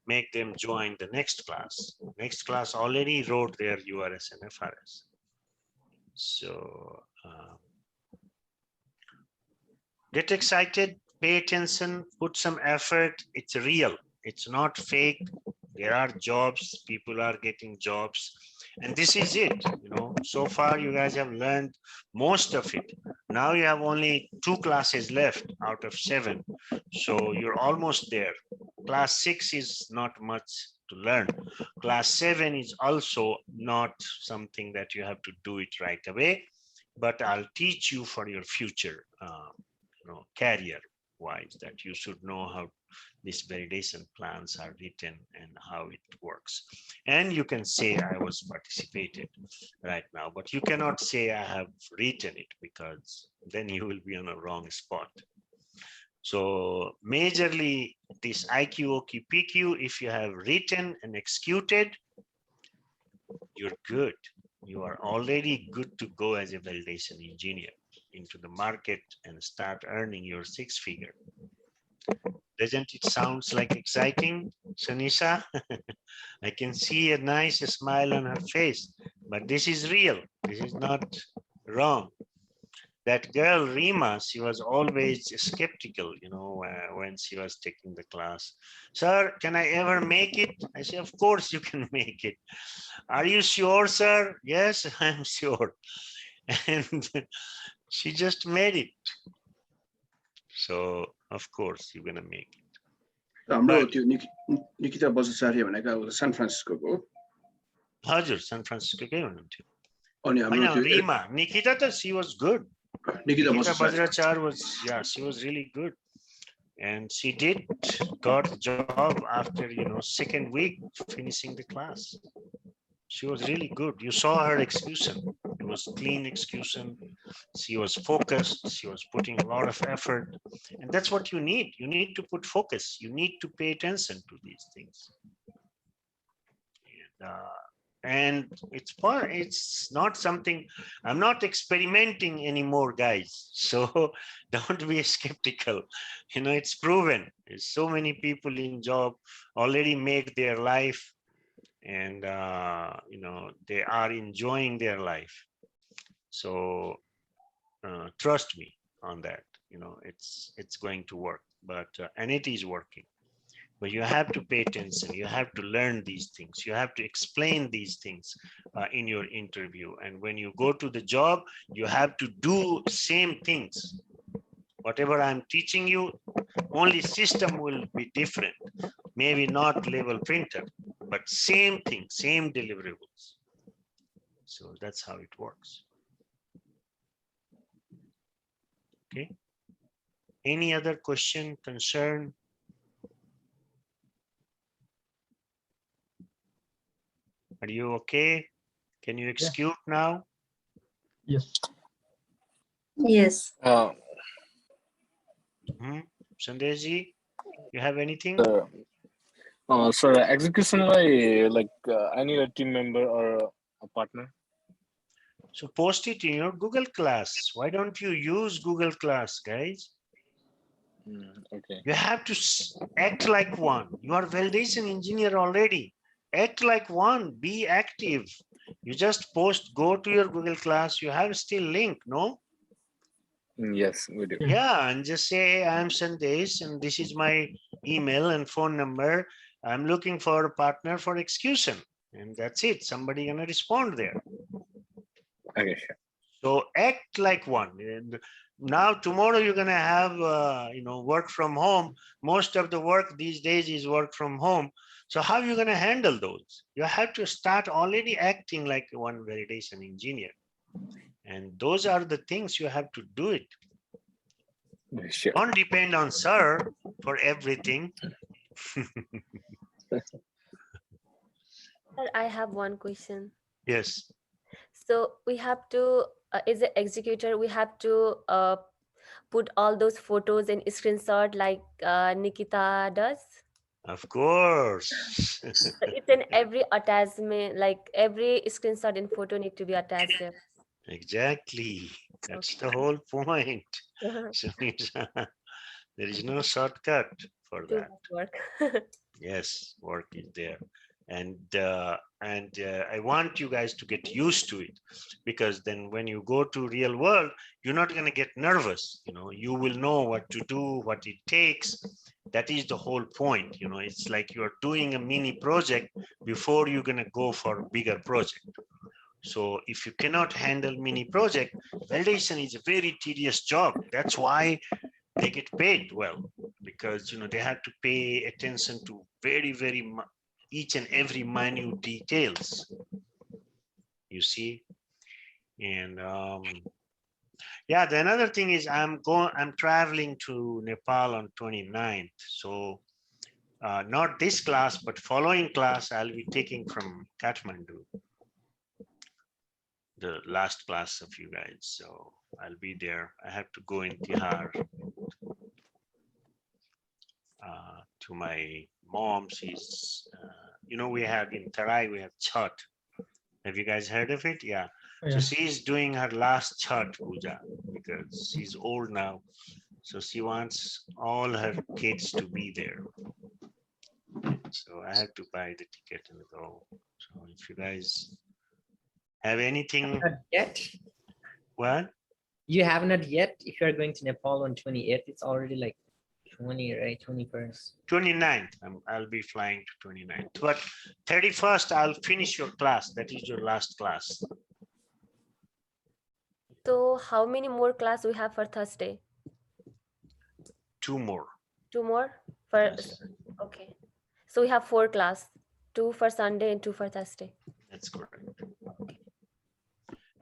make them join the next class. Next class already wrote their URS and FRS. So get excited, pay attention, put some effort. It's real. It's not fake. There are jobs. People are getting jobs. And this is it. You know, so far you guys have learned most of it. Now you have only 2 classes left out of 7. So you're almost there. Class 6 is not much to learn. Class 7 is also not something that you have to do it right away, but I'll teach you for your future, career wise, that you should know how these validation plans are written and how it works. And you can say I was participated right now, but you cannot say I have written it, because then you will be on a wrong spot. So majorly this IQ, OQ, PQ, if you have written and executed, you're good. You are already good to go as a validation engineer into the market and start earning your 6-figure. Doesn't it sounds like exciting, Shanisha? I can see a nice smile on her face, but this is real. This is not wrong. That girl, Rima, she was always skeptical, when she was taking the class. Sir, can I ever make it? I say, of course you can make it. Are you sure, sir? Yes, I'm sure. And she just made it. So, of course, you're going to make it. हाम्रो त्यो निकिता बजाचार्य भनेको अब सान फ्रान्सिस्कोको हो हजुर सान फ्रान्सिस्कोकै हुनुहुन्थ्यो अनि हाम्रो त्यो Rima, Nikita, she was good. Nikita Nikita Bajracharya Bajrachar was, she was really good. And she got the job after, 2nd week finishing the class. She was really good. You saw her execution. It was clean execution. She was focused. She was putting a lot of effort. And that's what you need. You need to put focus. You need to pay attention to these things. And it's not something, I'm not experimenting anymore, guys. So don't be skeptical. It's proven. There's so many people in job already make their life, and they are enjoying their life. So trust me on that. It's going to work, but and it is working. But you have to pay attention. You have to learn these things. You have to explain these things in your interview. And when you go to the job, you have to do same things. Whatever I'm teaching you, only system will be different. Maybe not label printer, but same thing, same deliverables. So that's how it works. Okay. Any other question, concern? Are you okay? Can you execute now? Yes. Yes. Sandesh, you have anything? So execution like I need a team member or a partner. So post it in your Google class. Why don't you use Google Class, guys? Okay. You have to act like one. You are validation engineer already. Act like one, be active. You just post, go to your Google Class. You have still link, no? Yes, we do. Yeah, and just say, I'm Sandesh, and this is my email and phone number. I'm looking for a partner for execution. And that's it. Somebody gonna respond there. Okay, sure. So act like one. And now tomorrow you're gonna have work from home. Most of the work these days is work from home. So how are you gonna handle those? You have to start already acting like one validation engineer. And those are the things you have to do it. Sure. Don't depend on sir for everything. Sir, I have one question. Yes. So we have to, as an executor, we have to put all those photos and screenshot like Nikita does. Of course. So it's in every attachment, like every screenshot and photo need to be attached there. Exactly. That's Okay. the whole point. There is no shortcut for Too that. much work. Yes, work is there. And I want you guys to get used to it, because then when you go to real world, you're not going to get nervous. You will know what to do, what it takes. That is the whole point. It's like you're doing a mini project before you're going to go for a bigger project. So if you cannot handle mini project, validation is a very tedious job. That's why they get paid well, because they have to pay attention to very each and every minute details, you see. And yeah, the another thing is I'm traveling to Nepal on 29th. So not this class, but following class I'll be taking from Kathmandu, the last class of you guys. So I'll be there. I have to go in Tihar to my mom. She's, we have in Tarai, we have Chhat. Have you guys heard of it? Yeah. So she's doing her last Chhat Puja because she's old now. So she wants all her kids to be there. So I have to buy the ticket and go. So if you guys have anything. Not yet. What? You have not yet. If you are going to Nepal on 28th, it's already like 20, right? 21st. 29th, I'll be flying to 29th. But 31st, I'll finish your class. That is your last class. So how many more class we have for Thursday? 2 more. 2 more for, Yes. okay. So we have 4 class, 2 for Sunday and 2 for Thursday. That's correct.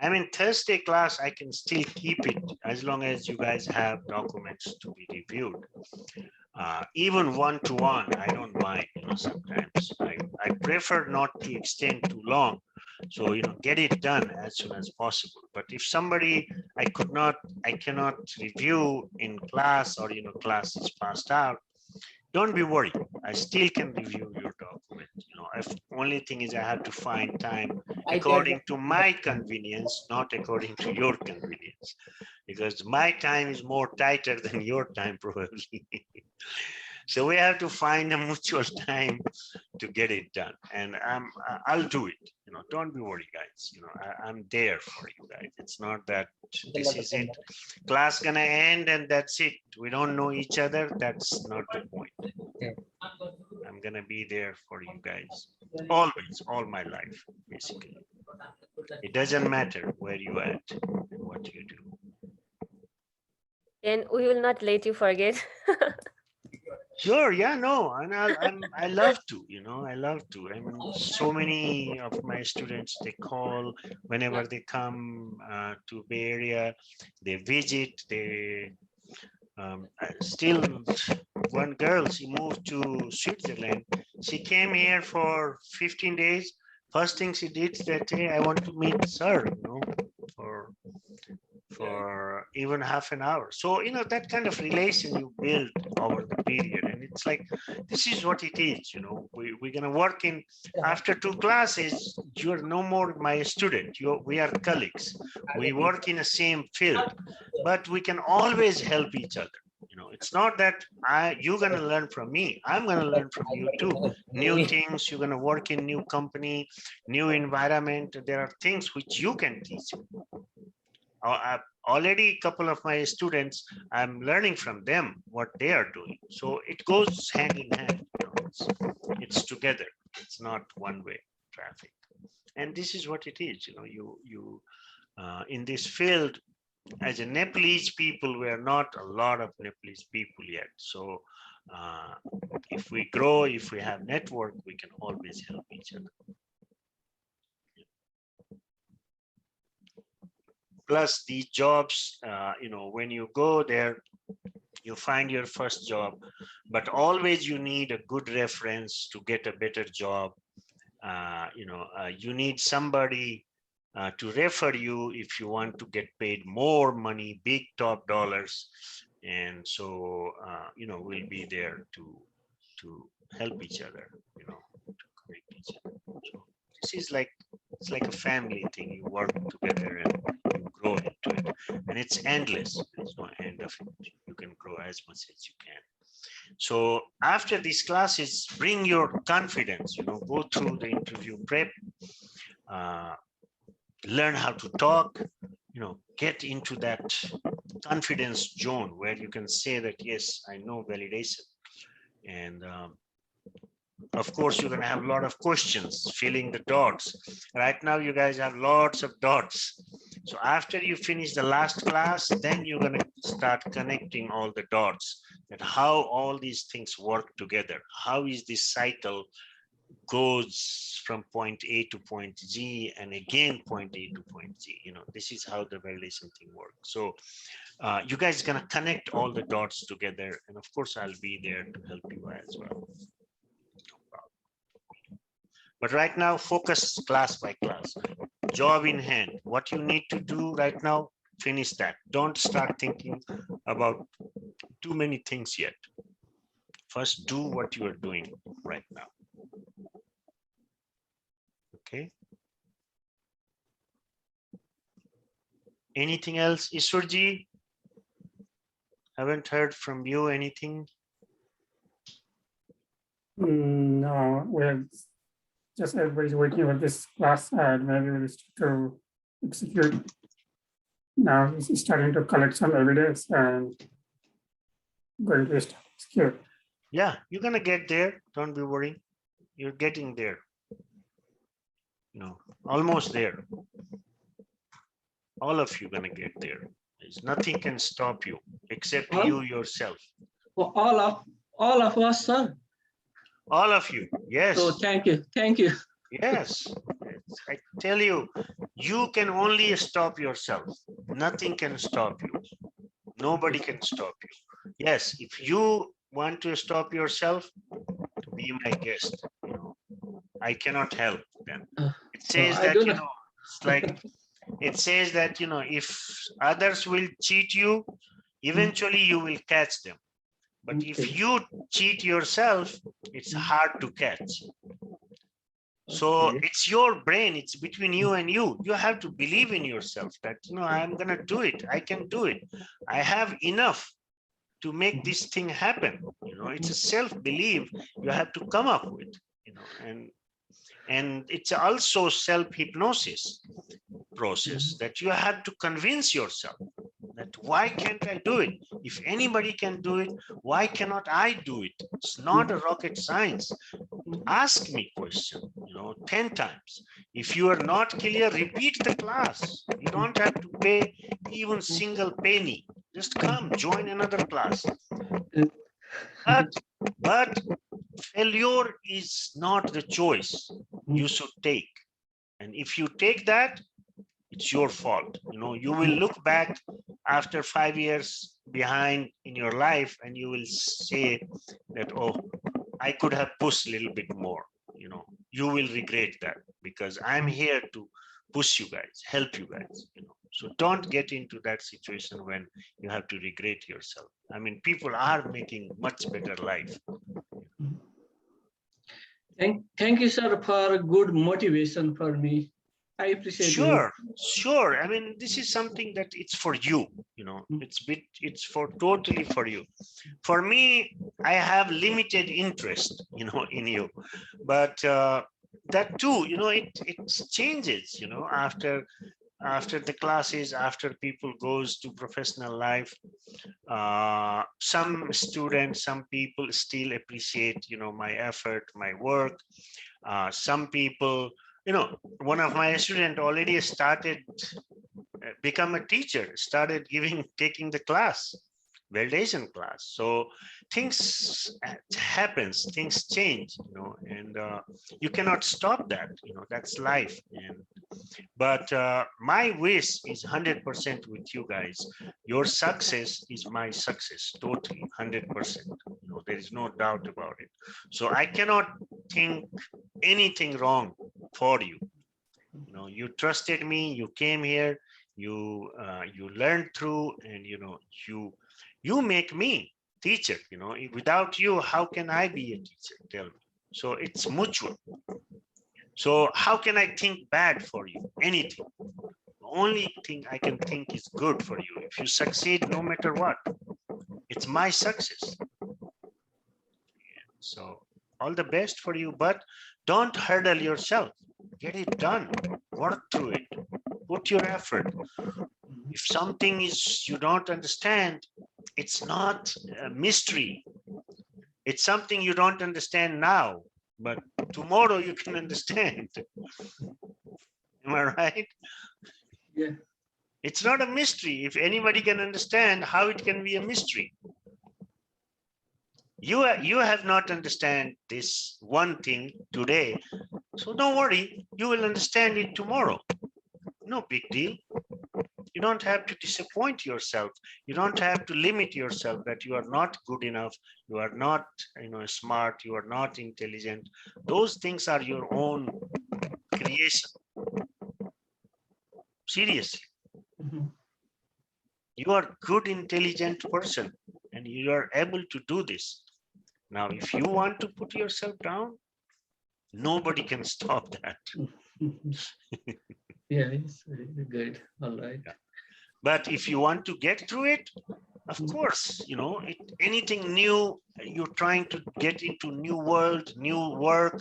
I mean, Thursday class, I can still keep it as long as you guys have documents to be reviewed. Even one-to-one, I don't mind, sometimes. I prefer not to extend too long. So, get it done as soon as possible. But if somebody, I cannot review in class, or, class is passed out, don't be worried. I still can review your document. If only thing is I have to find time according to my convenience, not according to your convenience, because my time is more tighter than your time probably. So we have to find a mutual time to get it done, and I'll do it. Don't be worried, guys. I'm there for you guys. It's not that this is it. Class gonna end and that's it. We don't know each other. That's not the point. I'm gonna be there for you guys always, all my life, basically. It doesn't matter where you at and what you do. And we will not let you forget. Sure, yeah, no, and I love to, I love to. I mean, so many of my students, they call whenever they come to Bay Area, they visit, still one girl, she moved to Switzerland. She came here for 15 days. First thing she did that day, I want to meet sir, for even half an hour. So, that kind of relation you build over the period. And it's like, this is what it is, we're going to work in, after 2 classes, you're no more my student. We are colleagues. We work in the same field, but we can always help each other. It's not that you're going to learn from me. I'm going to learn from you too. New things, you're going to work in new company, new environment. There are things which you can teach. Already a couple of my students, I'm learning from them what they are doing. So it goes hand in hand. It's together. It's not one-way traffic. And this is what it is. You in this field, as a Nepalese people, we are not a lot of Nepalese people yet. So if we grow, if we have network, we can always help each other. Plus these jobs, when you go there, you find your first job, but always you need a good reference to get a better job. You need somebody to refer you if you want to get paid more money, big top dollars. And so, we'll be there to help each other, to correct each other. So this is like, it's like a family thing. You work together and you grow into it, and it's endless. There's no end of it. You can grow as much as you can. So after these classes, bring your confidence, go through the interview prep, learn how to talk, get into that confidence zone where you can say that, yes, I know validation. And of course, you're going to have a lot of questions, filling the dots. Right now, you guys have lots of dots. So after you finish the last class, then you're going to start connecting all the dots and how all these things work together. How is this cycle goes from point A to point Z and again point A to point Z. This is how the validation thing works. So you guys are going to connect all the dots together. And of course, I'll be there to help you as well. But right now, focus class by class, job in hand. What you need to do right now, finish that. Don't start thinking about too many things yet. First, do what you are doing right now. Okay. Anything else, Ishwarji? Haven't heard from you anything? No, we're just everybody's waiting for this class and maybe we'll start to execute. Now he's starting to collect some evidence and going to execute. Yeah, you're gonna get there. Don't be worried. You're getting there. Almost there. All of you gonna get there. There's nothing can stop you except you yourself. For all of us, sir. All of you, yes. So thank you. Yes, I tell you, you can only stop yourself. Nothing can stop you. Nobody can stop you. Yes, if you want to stop yourself, be my guest. I cannot help them. It says that, it's like, it says that, if others will cheat you, eventually you will catch them. But if you cheat yourself, it's hard to catch. So it's your brain, it's between you and you. You have to believe in yourself that, I'm going to do it. I can do it. I have enough to make this thing happen. It's a self-belief you have to come up with, and it's also self-hypnosis process that you have to convince yourself that why can't I do it? If anybody can do it, why cannot I do it? It's not a rocket science. Ask me question, 10 times. If you are not clear, repeat the class. You don't have to pay even single penny. Just come, join another class. But failure is not the choice you should take. And if you take that, it's your fault. You will look back after 5 years behind in your life and you will say that, oh, I could have pushed a little bit more. You will regret that because I'm here to push you guys, help you guys. So don't get into that situation when you have to regret yourself. I mean, people are making much better life. Thank you, sir, for good motivation for me. I appreciate it. Sure. I mean, this is something that it's for you, it's totally for you. For me, I have limited interest, in you, but that too, it changes, after the classes, after people goes to professional life. Some students, some people still appreciate, my effort, my work. Some people, one of my students already started become a teacher, started taking the class, validation class. So things happens, things change, and you cannot stop that, that's life. But my wish is 100% with you guys. Your success is my success, totally 100%. There is no doubt about it. So I cannot think anything wrong for you. You trusted me, you came here, you learned through, and you make me teacher. Without you, how can I be a teacher? Tell me. So it's mutual. So how can I think bad for you? Anything. The only thing I can think is good for you. If you succeed, no matter what, it's my success. all the best for you, but don't hurdle yourself. Get it done. Work through it. Put your effort. If something is you don't understand, it's not a mystery. It's something you don't understand now, but tomorrow you can understand. Am I right? Yeah. It's not a mystery. If anybody can understand, how it can be a mystery? You have not understand this one thing today, so don't worry, you will understand it tomorrow. No big deal. You don't have to disappoint yourself. You don't have to limit yourself that you are not good enough. You are not, smart. You are not intelligent. Those things are your own creation. Seriously. Mhm. You are good, intelligent person, and you are able to do this. Now, if you want to put yourself down, nobody can stop that. Yeah, it's very good. All right. But if you want to get through it, of course, anything new, you're trying to get into new world, new work,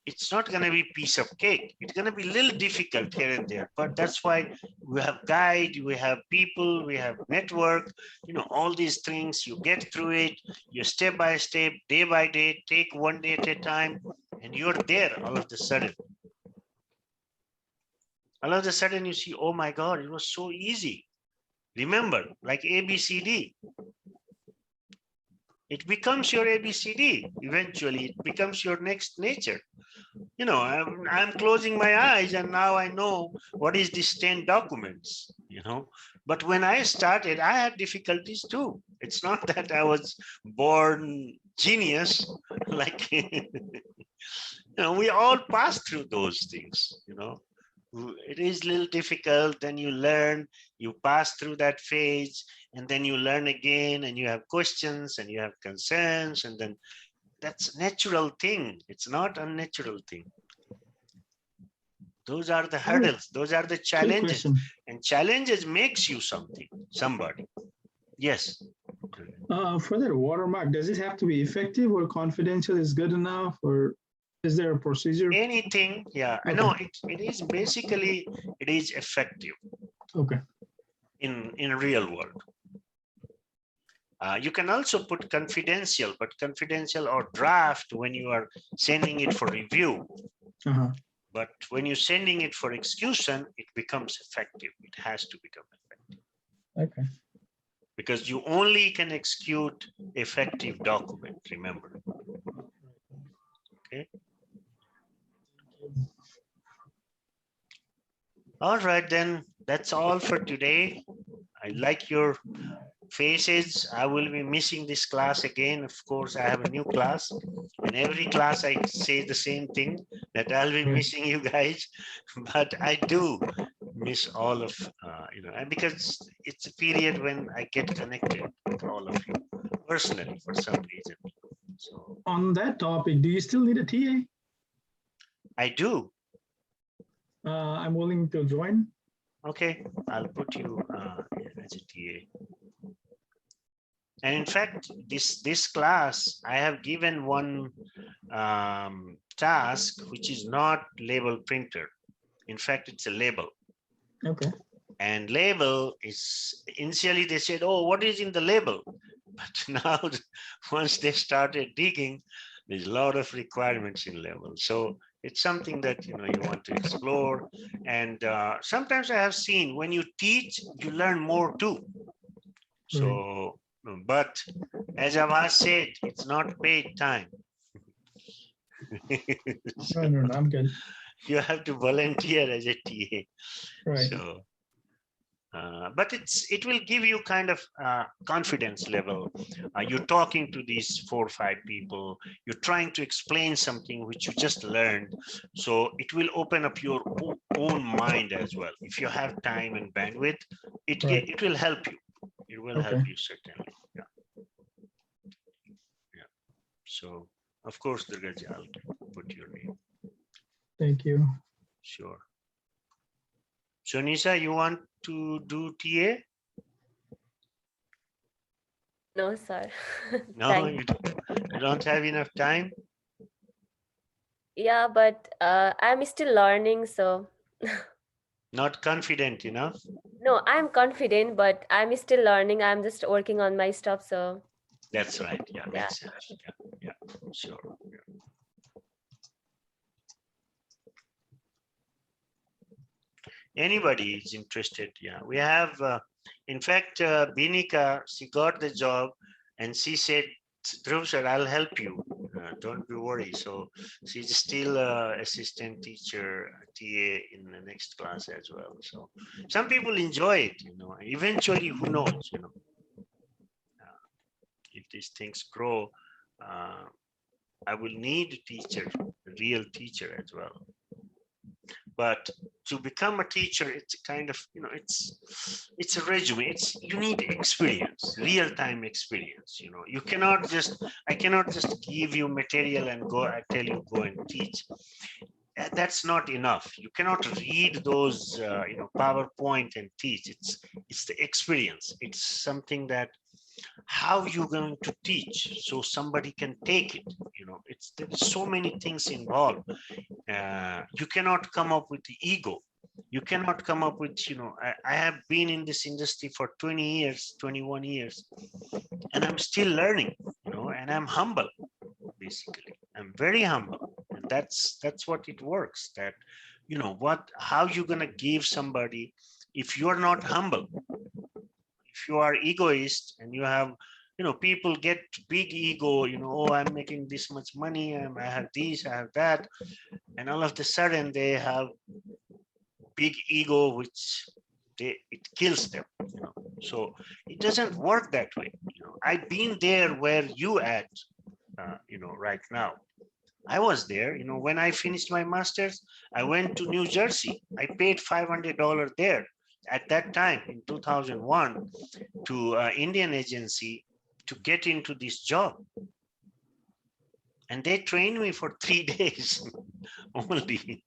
it's not going to be piece of cake. It's going to be a little difficult here and there, but that's why we have guide, we have people, we have network, all these things, you get through it, you step by step, day by day, take one day at a time, and you're there all of a sudden. All of a sudden you see, oh my God, it was so easy. Remember, like ABCD. It becomes your ABCD. Eventually, it becomes your next nature. I'm closing my eyes and now I know what is these 10 documents, But when I started, I had difficulties too. It's not that I was born genius, like, we all pass through those things, It is a little difficult, then you learn, you pass through that phase, and then you learn again, and you have questions, and you have concerns, and then that's a natural thing. It's not a unnatural thing. Those are the hurdles. Those are the challenges. And challenges makes you somebody. Yes. For that watermark, does it have to be effective or confidential is good enough, or is there a procedure? Anything, yeah. Okay. No, it is basically, it is effective. Okay. In real world. You can also put confidential, but confidential or draft when you are sending it for review. But when you're sending it for execution, it becomes effective. It has to become effective. Okay. Because you only can execute effective document, remember. Okay. All right, then that's all for today. I like your faces. I will be missing this class again. Of course, I have a new class. In every class, I say the same thing, that I'll be missing you guys. But I do miss all of, and because it's a period when I get connected with all of you personally for some reason. So on that topic, do you still need a TA? I do. I'm willing to join. Okay, I'll put you as a TA. And in fact, this class, I have given one task, which is not label printer. In fact, it's a label. Okay. And label is, initially they said, oh, what is in the label? But now, once they started digging, there's a lot of requirements in label. So it's something that, you want to explore. And sometimes I have seen when you teach, you learn more too. So, but as I've said, it's not paid time. So no, I'm good. You have to volunteer as a TA. Right. So, but it will give you kind of confidence level. You're talking to these 4 or 5 people. You're trying to explain something which you just learned. So it will open up your own mind as well. If you have time and bandwidth, it will help you. It will help you certainly. Yeah. Yeah. So of course, Durgaji, I'll put your name. Thank you. Sure. So Nisa, you want to do TA? No, sir. No, you don't have enough time? Yeah, but I'm still learning, so Not confident enough? no, I'm confident, but I'm still learning. I'm just working on my stuff, so That's right. Yeah, yeah. makes sense. Yeah, sure. Yeah. Anybody is interested. Yeah, we have, in fact, Binika, she got the job and she said, Dhruv said, I'll help you. Don't be worried. So she's still assistant teacher, TA in the next class as well. So some people enjoy it, eventually, who knows, if these things grow, I will need a teacher, a real teacher as well. But to become a teacher, it's a kind of, it's a resume. You need experience, real-time experience. You cannot just, I cannot just give you material and I tell you go and teach. That's not enough. You cannot read those, PowerPoint and teach. It's the experience. It's something that how you're going to teach so somebody can take it. There's so many things involved. You cannot come up with the ego. You cannot come up with, I have been in this industry for 20 years, 21 years, and I'm still learning, and I'm humble, basically. I'm very humble. And that's what it works. That, how you going to give somebody if you're not humble? If you are egoist and you have, people get big ego, oh, I'm making this much money, I have this, I have that. And all of a sudden they have big ego, which it kills them. So it doesn't work that way. I've been there where you at, right now. I was there, when I finished my master's, I went to New Jersey. I paid $500 there at that time in 2001 to Indian agency to get into this job. And they trained me for 3 days only.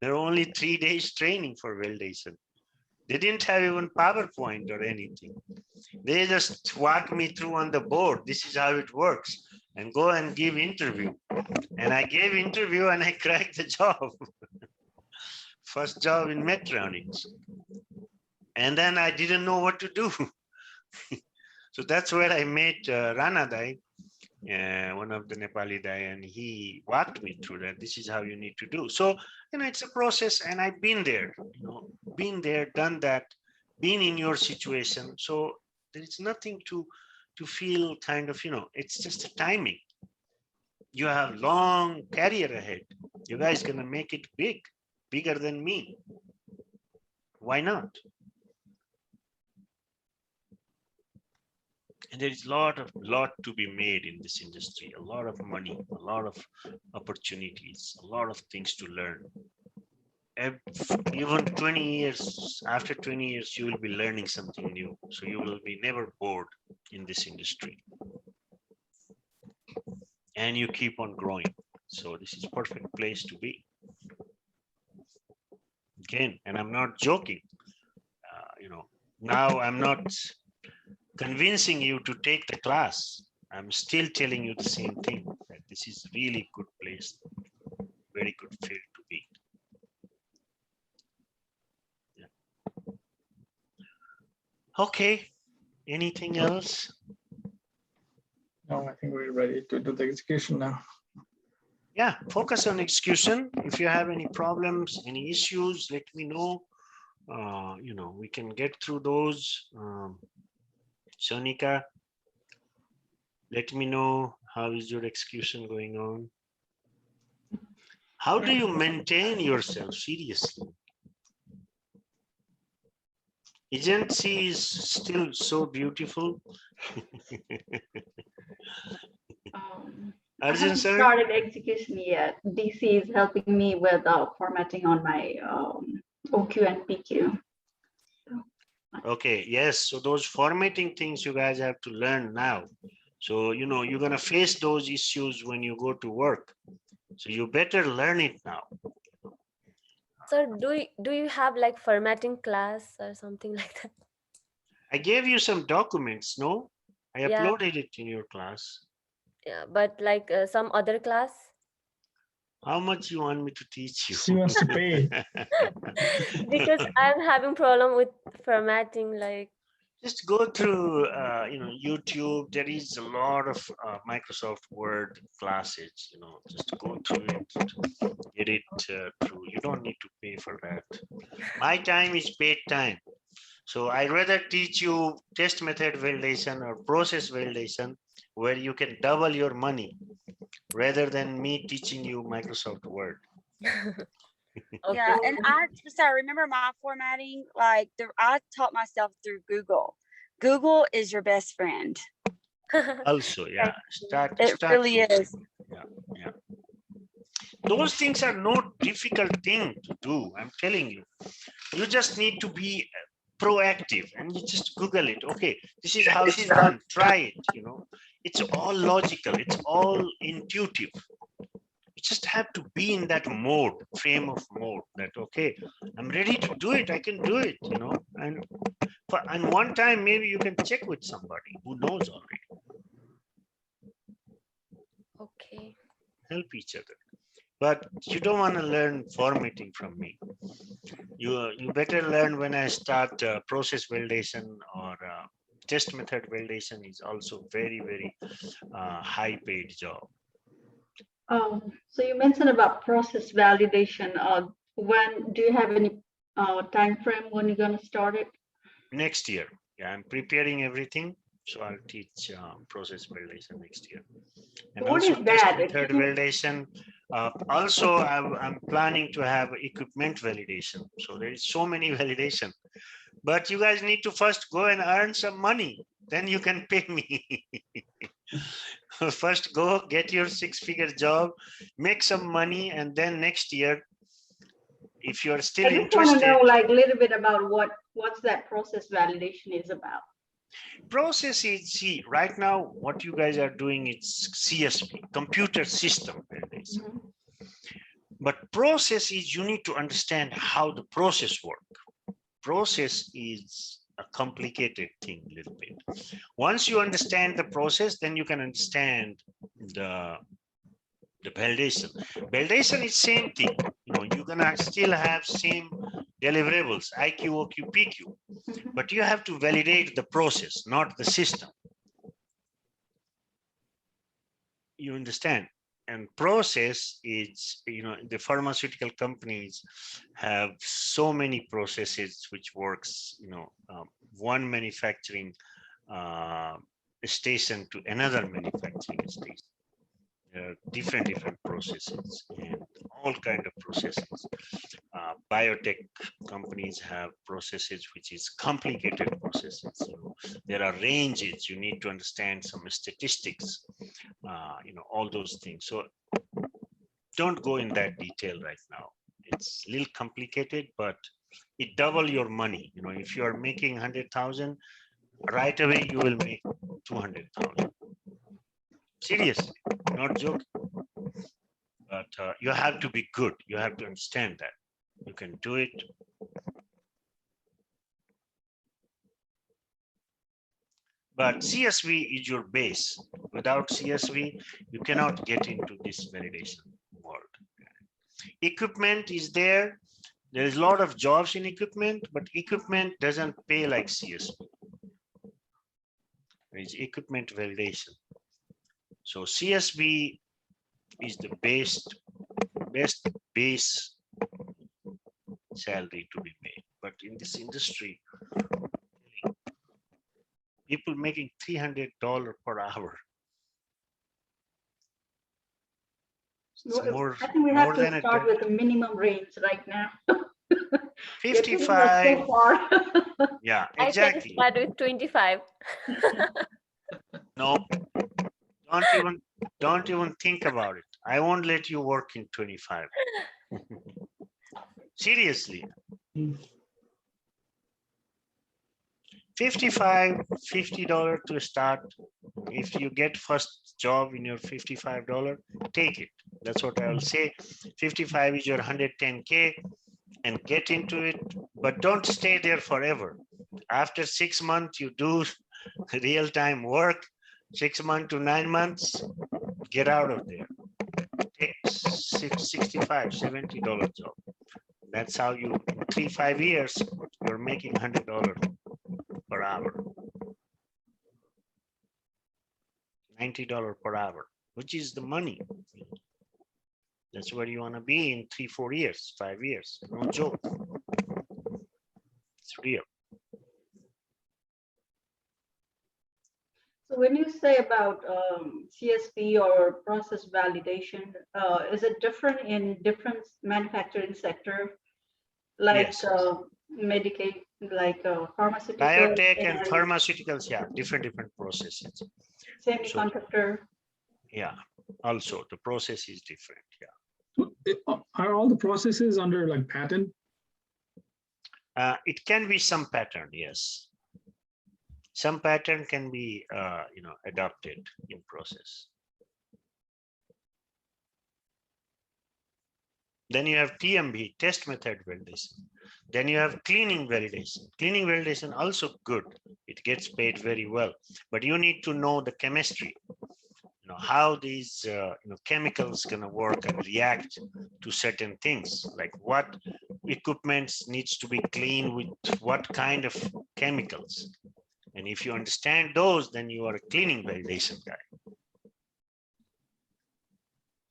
There were only 3 days training for weldation. They didn't have even PowerPoint or anything. They just walked me through on the board. This is how it works. And go and give interview. And I gave interview and I cracked the job. First job in Medtronics. And then I didn't know what to do. So that's where I met Rana Dai, one of the Nepali Dai, and he walked me through that. This is how you need to do. So, it's a process, and I've been there, been there, done that, been in your situation. So there is nothing to feel kind of, it's just a timing. You have long career ahead. You guys gonna make it big, bigger than me. Why not? And there is a lot to be made in this industry, a lot of money, a lot of opportunities, a lot of things to learn. Even 20 years, after 20 years, you will be learning something new. So you will be never bored in this industry. And you keep on growing. So this is a perfect place to be. Again, and I'm not joking. Now I'm not convincing you to take the class. I'm still telling you the same thing, that this is really good place, very good field to be. Yeah. Okay, anything else? No, I think we're ready to do the execution now. Yeah, focus on execution. If you have any problems, any issues, let me know. We can get through those. Sonika, let me know how is your execution going on. How do you maintain yourself seriously? Isn't she still so beautiful? I Arjun haven't sir? started execution yet. DC is helping me with formatting on my OQ and PQ. Okay, yes. So those formatting things you guys have to learn now. So, you're going to face those issues when you go to work. So you better learn it now. So do you have like formatting class or something like that? I gave you some documents, no? I Yeah. uploaded it in your class. Yeah, but like some other class? How much you want me to teach you? She wants to pay. Because I'm having problem with formatting, like. Just go through, YouTube. There is a lot of Microsoft Word classes. Just go through it, get it through. You don't need to pay for that. My time is paid time. So I rather teach you test method validation or process validation, where you can double your money, rather than me teaching you Microsoft Word. Yeah, and I remember my formatting, like I taught myself through Google. Google is your best friend. Also, yeah, start really is. Yeah. Those things are no difficult thing to do. I'm telling you, you just need to be proactive, and you just Google it. Okay, this is how it's done. Try it. It's all logical. It's all intuitive. You just have to be in that frame of mode that, okay, I'm ready to do it. I can do it, and one time maybe you can check with somebody who knows already. Okay. Help each other. But you don't want to learn formatting from me. You better learn when I start process validation or test method validation is also very, very high paid job. So you mentioned about process validation. When do you have any time frame when you're going to start it? Next year. Yeah, I'm preparing everything. So I'll teach process validation next year. And What also is that? test method validation. Also, I'm planning to have equipment validation. So there is so many validation. But you guys need to first go and earn some money. Then you can pay me. First go get your 6-figure job, make some money, and then next year, if you're still I just interested. want to know like a little bit about what's that process validation is about. Process is, see, right now, what you guys are doing is CSV, computer system validation. Mm-hmm. But process is, you need to understand how the process works. Process is a complicated thing a little bit. Once you understand the process, then you can understand the validation. Validation is same thing. You're gonna still have same deliverables, IQ, OQ, PQ, but you have to validate the process, not the system. You understand? And process is, the pharmaceutical companies have so many processes which works, one manufacturing station to another manufacturing station. There are different processes and all kind of processes. Biotech companies have processes which is complicated processes. There are ranges. You need to understand some statistics. All those things. So don't go in that detail right now. It's a little complicated, but it double your money. If you are making 100,000, right away you will make 200,000. Seriously, not joking. But you have to be good. You have to understand that you can do it. But CSV is your base. Without CSV, you cannot get into this validation world. Equipment is there. There is a lot of jobs in equipment, but equipment doesn't pay like CSV. There is equipment validation. So CSV is the best base salary to be made. But in this industry, people making $300 per hour. More, I think we have to start with the minimum range right now. 55. So far. Yeah, exactly. I can start with 25. No, don't even think about it. I won't let you work in 25. Seriously. 55, $50 to start. If you get first job in your $55, take it. That's what I will say. 55 is your 110K and get into it, but don't stay there forever. After 6 months, you do real-time work, 6 months to 9 months, get out of there. take $65, $70 job. That's how you, in 3-5 years, you're making $100 per hour, $90 per hour, which is the money. That's where you want to be in 3-4 years, 5 years. No joke. It's real. So when you say about CSV or process validation, is it different in different manufacturing sector? Like Yes. Medicaid, like pharmaceutical, Biotech and pharmaceuticals, yeah, different processes. Semiconductor. Yeah, also the process is different. Yeah. Are all the processes under like patent? It can be some pattern, yes. Some pattern can be, adopted in process. Then you have TMV, test method validation. Then you have cleaning validation. Cleaning validation also good. It gets paid very well, but you need to know the chemistry. How these chemicals gonna work and react to certain things, like what equipments needs to be cleaned with what kind of chemicals. And if you understand those, then you are a cleaning validation guy.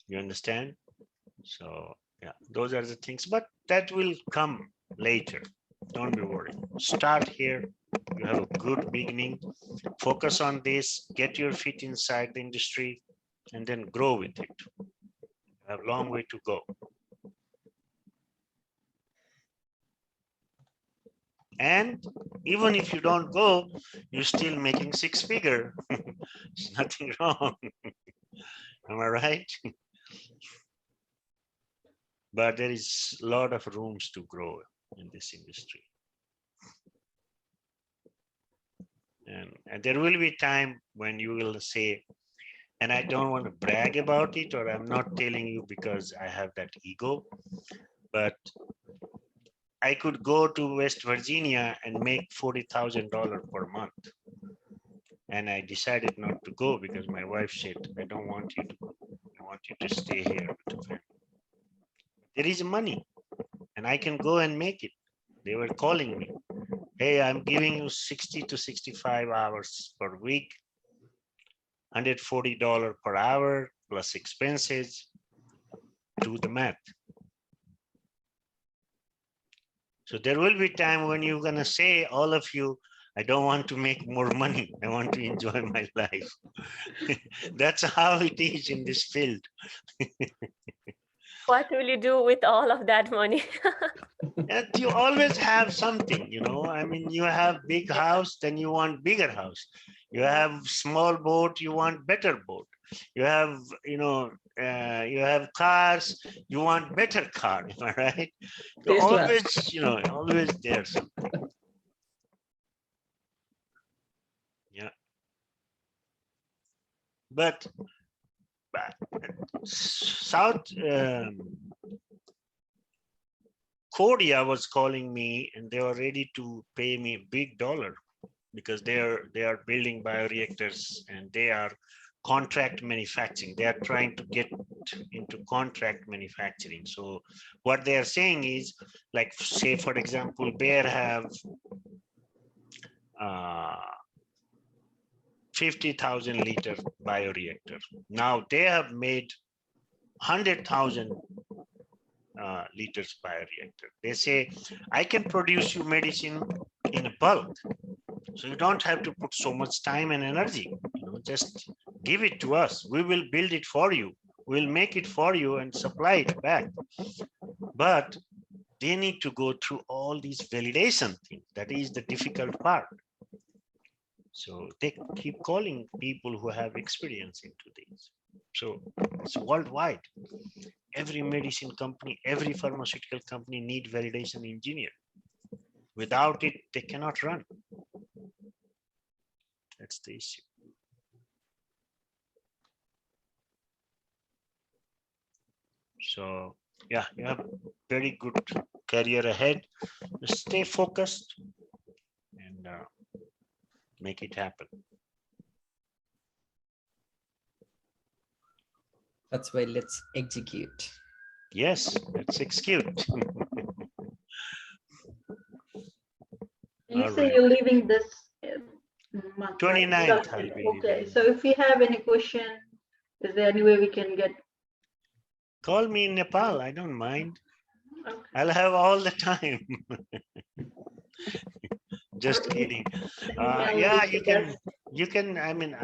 You understand? So yeah, those are the things, but that will come later. Don't be worried. Start here. You have a good beginning. Focus on this, get your feet inside the industry, and then grow with it. You have a long way to go. And even if you don't go, you're still making 6-figure. There's nothing wrong. Am I right? But there is a lot of rooms to grow in this industry. And there will be time when you will say, and I don't want to brag about it, or I'm not telling you because I have that ego, but I could go to West Virginia and make $40,000 per month. And I decided not to go because my wife said, I don't want you to go. I want you to stay here with the family. There is money and I can go and make it. They were calling me. Hey, I'm giving you 60 to 65 hours per week, $140 per hour plus expenses. Do the math. So there will be time when you're gonna say, all of you, I don't want to make more money. I want to enjoy my life. That's how it is in this field. What will you do with all of that money? And you always have something, I mean, you have big house, then you want bigger house. You have small boat, you want better boat. You have, you have cars, you want better car, am I right? So always, always there's something. Yeah. But South Korea was calling me and they were ready to pay me big dollar because they are building bioreactors and they are contract manufacturing. They are trying to get into contract manufacturing. So what they are saying is, like, say, for example, Bayer have 50,000 liter bioreactor. Now they have made 100,000 liters bioreactor. They say, I can produce you medicine in a bulk. So you don't have to put so much time and energy, just give it to us. We will build it for you. We'll make it for you and supply it back. But they need to go through all these validation things. That is the difficult part. So they keep calling people who have experience into these. So it's worldwide. Every medicine company, every pharmaceutical company need validation engineer. Without it, they cannot run. That's the issue. So yeah, you have very good career ahead. Just stay focused and make it happen. That's why let's execute. Yes, let's execute. You All say right. you're leaving this month, right? 29th I'll be Okay, leaving. so if we have any question, is there any way we can get? Call me in Nepal. I don't mind. Okay. I'll have all the time. Just kidding. Yeah, you can. I mean,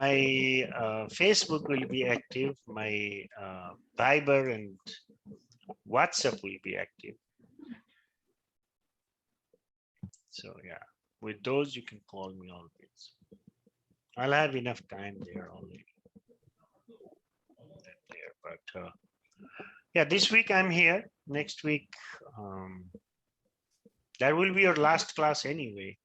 my Facebook will be active. My Viber and WhatsApp will be active. So yeah, with those you can call me always. I'll have enough time there already. But yeah, this week I'm here. Next week, that will be your last class anyway.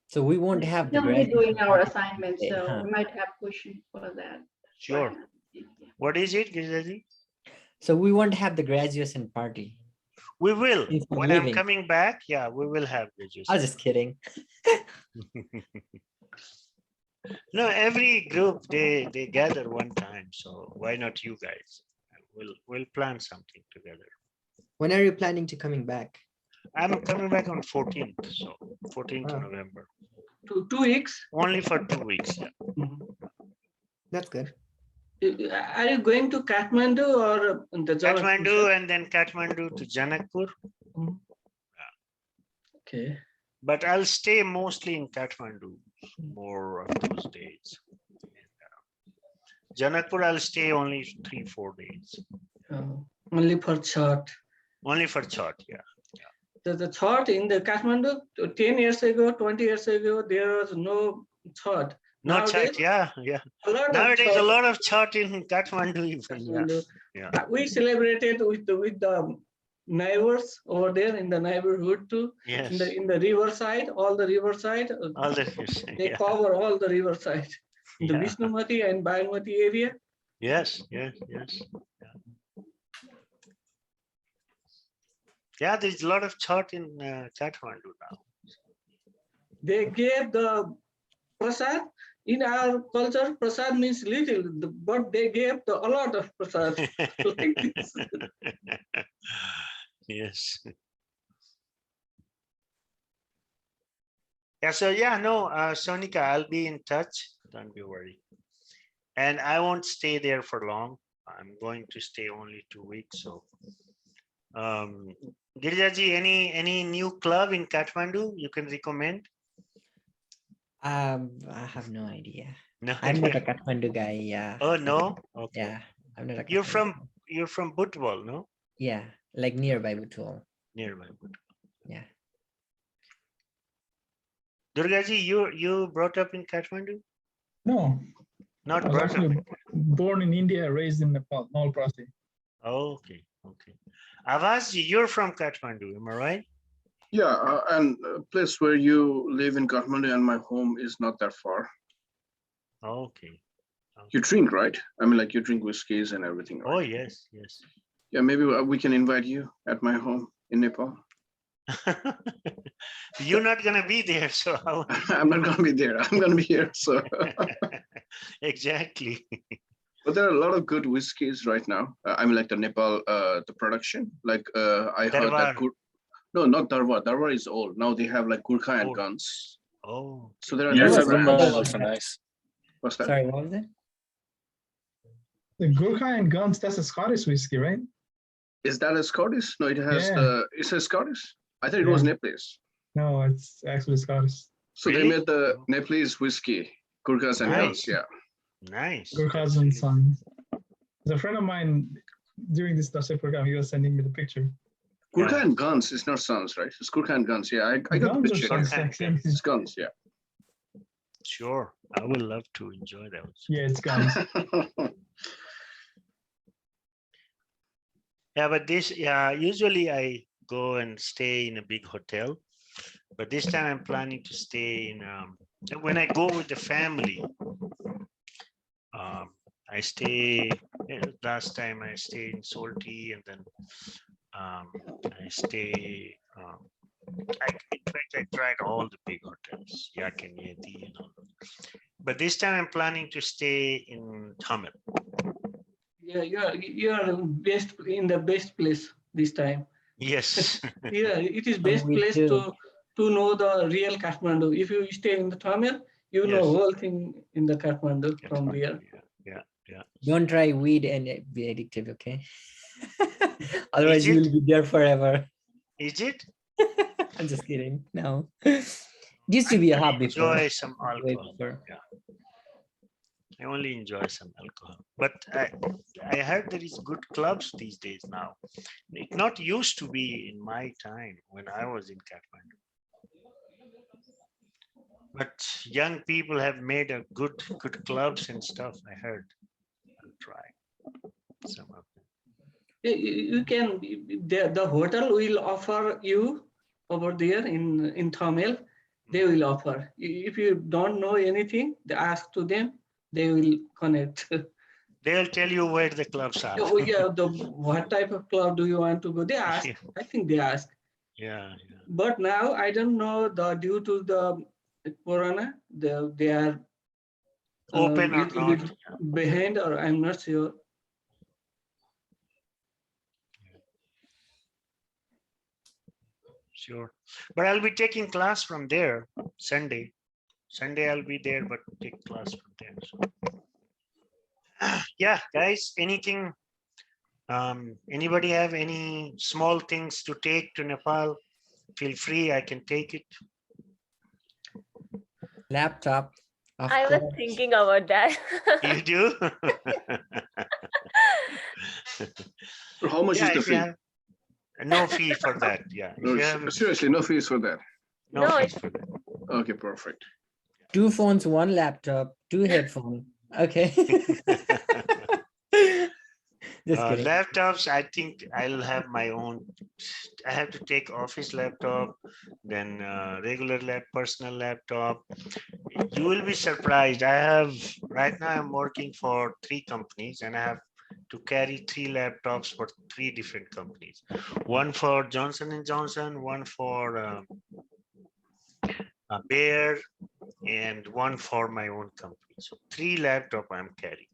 So we won't have the Still be doing graduation our party assignments, today, so huh? we might have question for that. Sure. What is it, Gizaji? So we won't have the graduation party. We will. Since I'm When I'm leaving. coming back, yeah, we will have graduation. I was just kidding. No, every group they gather one time, so why not you guys? We'll plan something together. When are you planning to coming back? I'm coming back on 14th, so 14th Oh. November. 2 weeks. Only for 2 weeks, yeah. That's good. Are you going to Kathmandu or the Janakpur? Kathmandu and then Kathmandu to Janakpur. Okay. But I'll stay mostly in Kathmandu more of those days. Janakpur, I'll stay only 3-4 days. Only for Chhat. Only for Chhat, yeah. The Chhat in the Kathmandu 10 years ago, 20 years ago, there was no Chhat. No Nowadays, Chhat, yeah. Nowadays, a lot of Chhat in Kathmandu even. Yeah. We celebrated with the neighbors over there in the neighborhood too. Yes. In the riverside, all the riverside. All the riverside, they yeah. cover all the riverside. The Yeah. Vishnumati and Bayamati area. Yes. Yeah, there's a lot of Chhat in Kathmandu now. They gave the prasad. In our culture, prasad means little, but they gave a lot of prasad. Like this. Yes. Yeah, so yeah, no, Sonika, I'll be in touch. Don't be worried. And I won't stay there for long. I'm going to stay only 2 weeks. So Girjaji, any new club in Kathmandu you can recommend? I have no idea. No, I'm not a Kathmandu guy. Yeah. Oh no. Okay. Yeah, I'm not a. You're Kathmandu from Butwal, no? guy. Yeah, like nearby Butwal. Nearby Butwal. Yeah. Durgaji, you brought up in Kathmandu? No, Not I was brought up. actually born in India, raised in Nepal, Nolprasi. Oh, okay. Avazji, you're from Kathmandu, am I right? Yeah, and a place where you live in Kathmandu and my home is not that far. Okay. You drink, right? I mean, like you drink whiskeys and everything, right? Oh, yes. Yeah, maybe we can invite you at my home in Nepal. You're not going to be there, so how? I'm not going to be there. I'm going to be here. So Exactly. But there are a lot of good whiskeys right now. I mean, like the Nepal, the production. Like I heard that. No, not Darwar. Darwar is old. Now they have like Gurkha and Guns. Oh. So there are. Yes, new brands. also nice. What's that? Sorry, what was it? The Gurkha and Guns, that's a Scottish whiskey, right? Is that a Scottish? No, it has it's a Scottish. I thought it was Nepalese. No, it's actually Scottish. So they made the Nepalese whiskey, Gurkhas and Guns. Yeah. Nice. Gurkhas and Sons. There's a friend of mine during this Dasha program, he was sending me the picture. Gurkha and Guns is not Sons, right? It's Gurkha and Guns. Yeah, I got the picture. It's Guns, yeah. Sure, I would love to enjoy those. Yeah, it's Guns. Yeah, but usually I go and stay in a big hotel, but this time I'm planning to stay in, when I go with the family, I stay, last time I stayed in Salty, and then I stay In fact, I tried all the big hotels, Yak and Yeti, you know. But this time I'm planning to stay in Tamil. Yeah, you are best in the best place this time. Yes. Yeah, it is best Me place too. to know the real Kathmandu. If you stay in the Tamil, you know Yes. whole thing in the Kathmandu from there. Yeah. Don't try weed and be addicted, okay? Otherwise, you it? will be there forever. Is it? I'm just kidding. No. It used to be a hub before. Enjoy some way alcohol. before. Yeah. I only enjoy some alcohol. But I heard there is good clubs these days now. It not used to be in my time when I was in Kathmandu. But young people have made a good clubs and stuff. I heard. I'll try some of them. You can, the hotel will offer you over there in Tamil, they will offer. If you don't know anything, they ask to them, they will connect. They'll tell you where the clubs are. Oh yeah, what type of club do you want to go? They ask, I think they ask. Yeah. But now I don't know, due to the corona, they are Open or little not. bit behind, or I'm not sure. Sure. But I'll be taking class from there Sunday. Sunday I'll be there, but take class from there. So. Yeah, guys, anything, anybody have any small things to take to Nepal? Feel free, I can take it. Laptop. I was thinking about that. You do? How much is the fee? No fee for that. Yeah. No, seriously, no fees for that. No fees for that. Okay, perfect. 2 phones, 1 laptop, 2 headphones. Okay. Just kidding. Laptops, I think I'll have my own. I have to take office laptop, then regular personal laptop. You will be surprised. Right now I'm working for 3 companies and I have to carry 3 laptops for 3 different companies. One for Johnson & Johnson, one for Bayer, and one for my own company. So 3 laptops I'm carrying.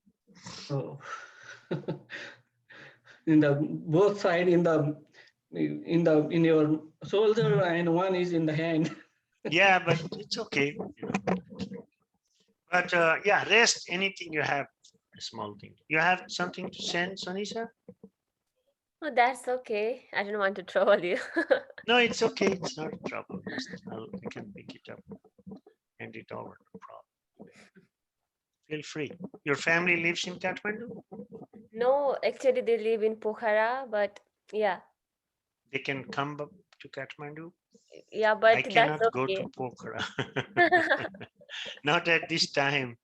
Oh. In the both side, in your shoulder, and one is in the hand. Yeah, but it's okay. But yeah, rest, anything you have, a small thing. You have something to send, Sonisha? Oh, that's okay. I don't want to trouble you. No, it's okay. It's not a trouble. I can pick it up, hand it over. No problem. Feel free. Your family lives in Kathmandu? No, actually they live in Pokhara, but yeah. They can come up to Kathmandu? Yeah, but I that's cannot go okay. to Pokhara. Not at this time.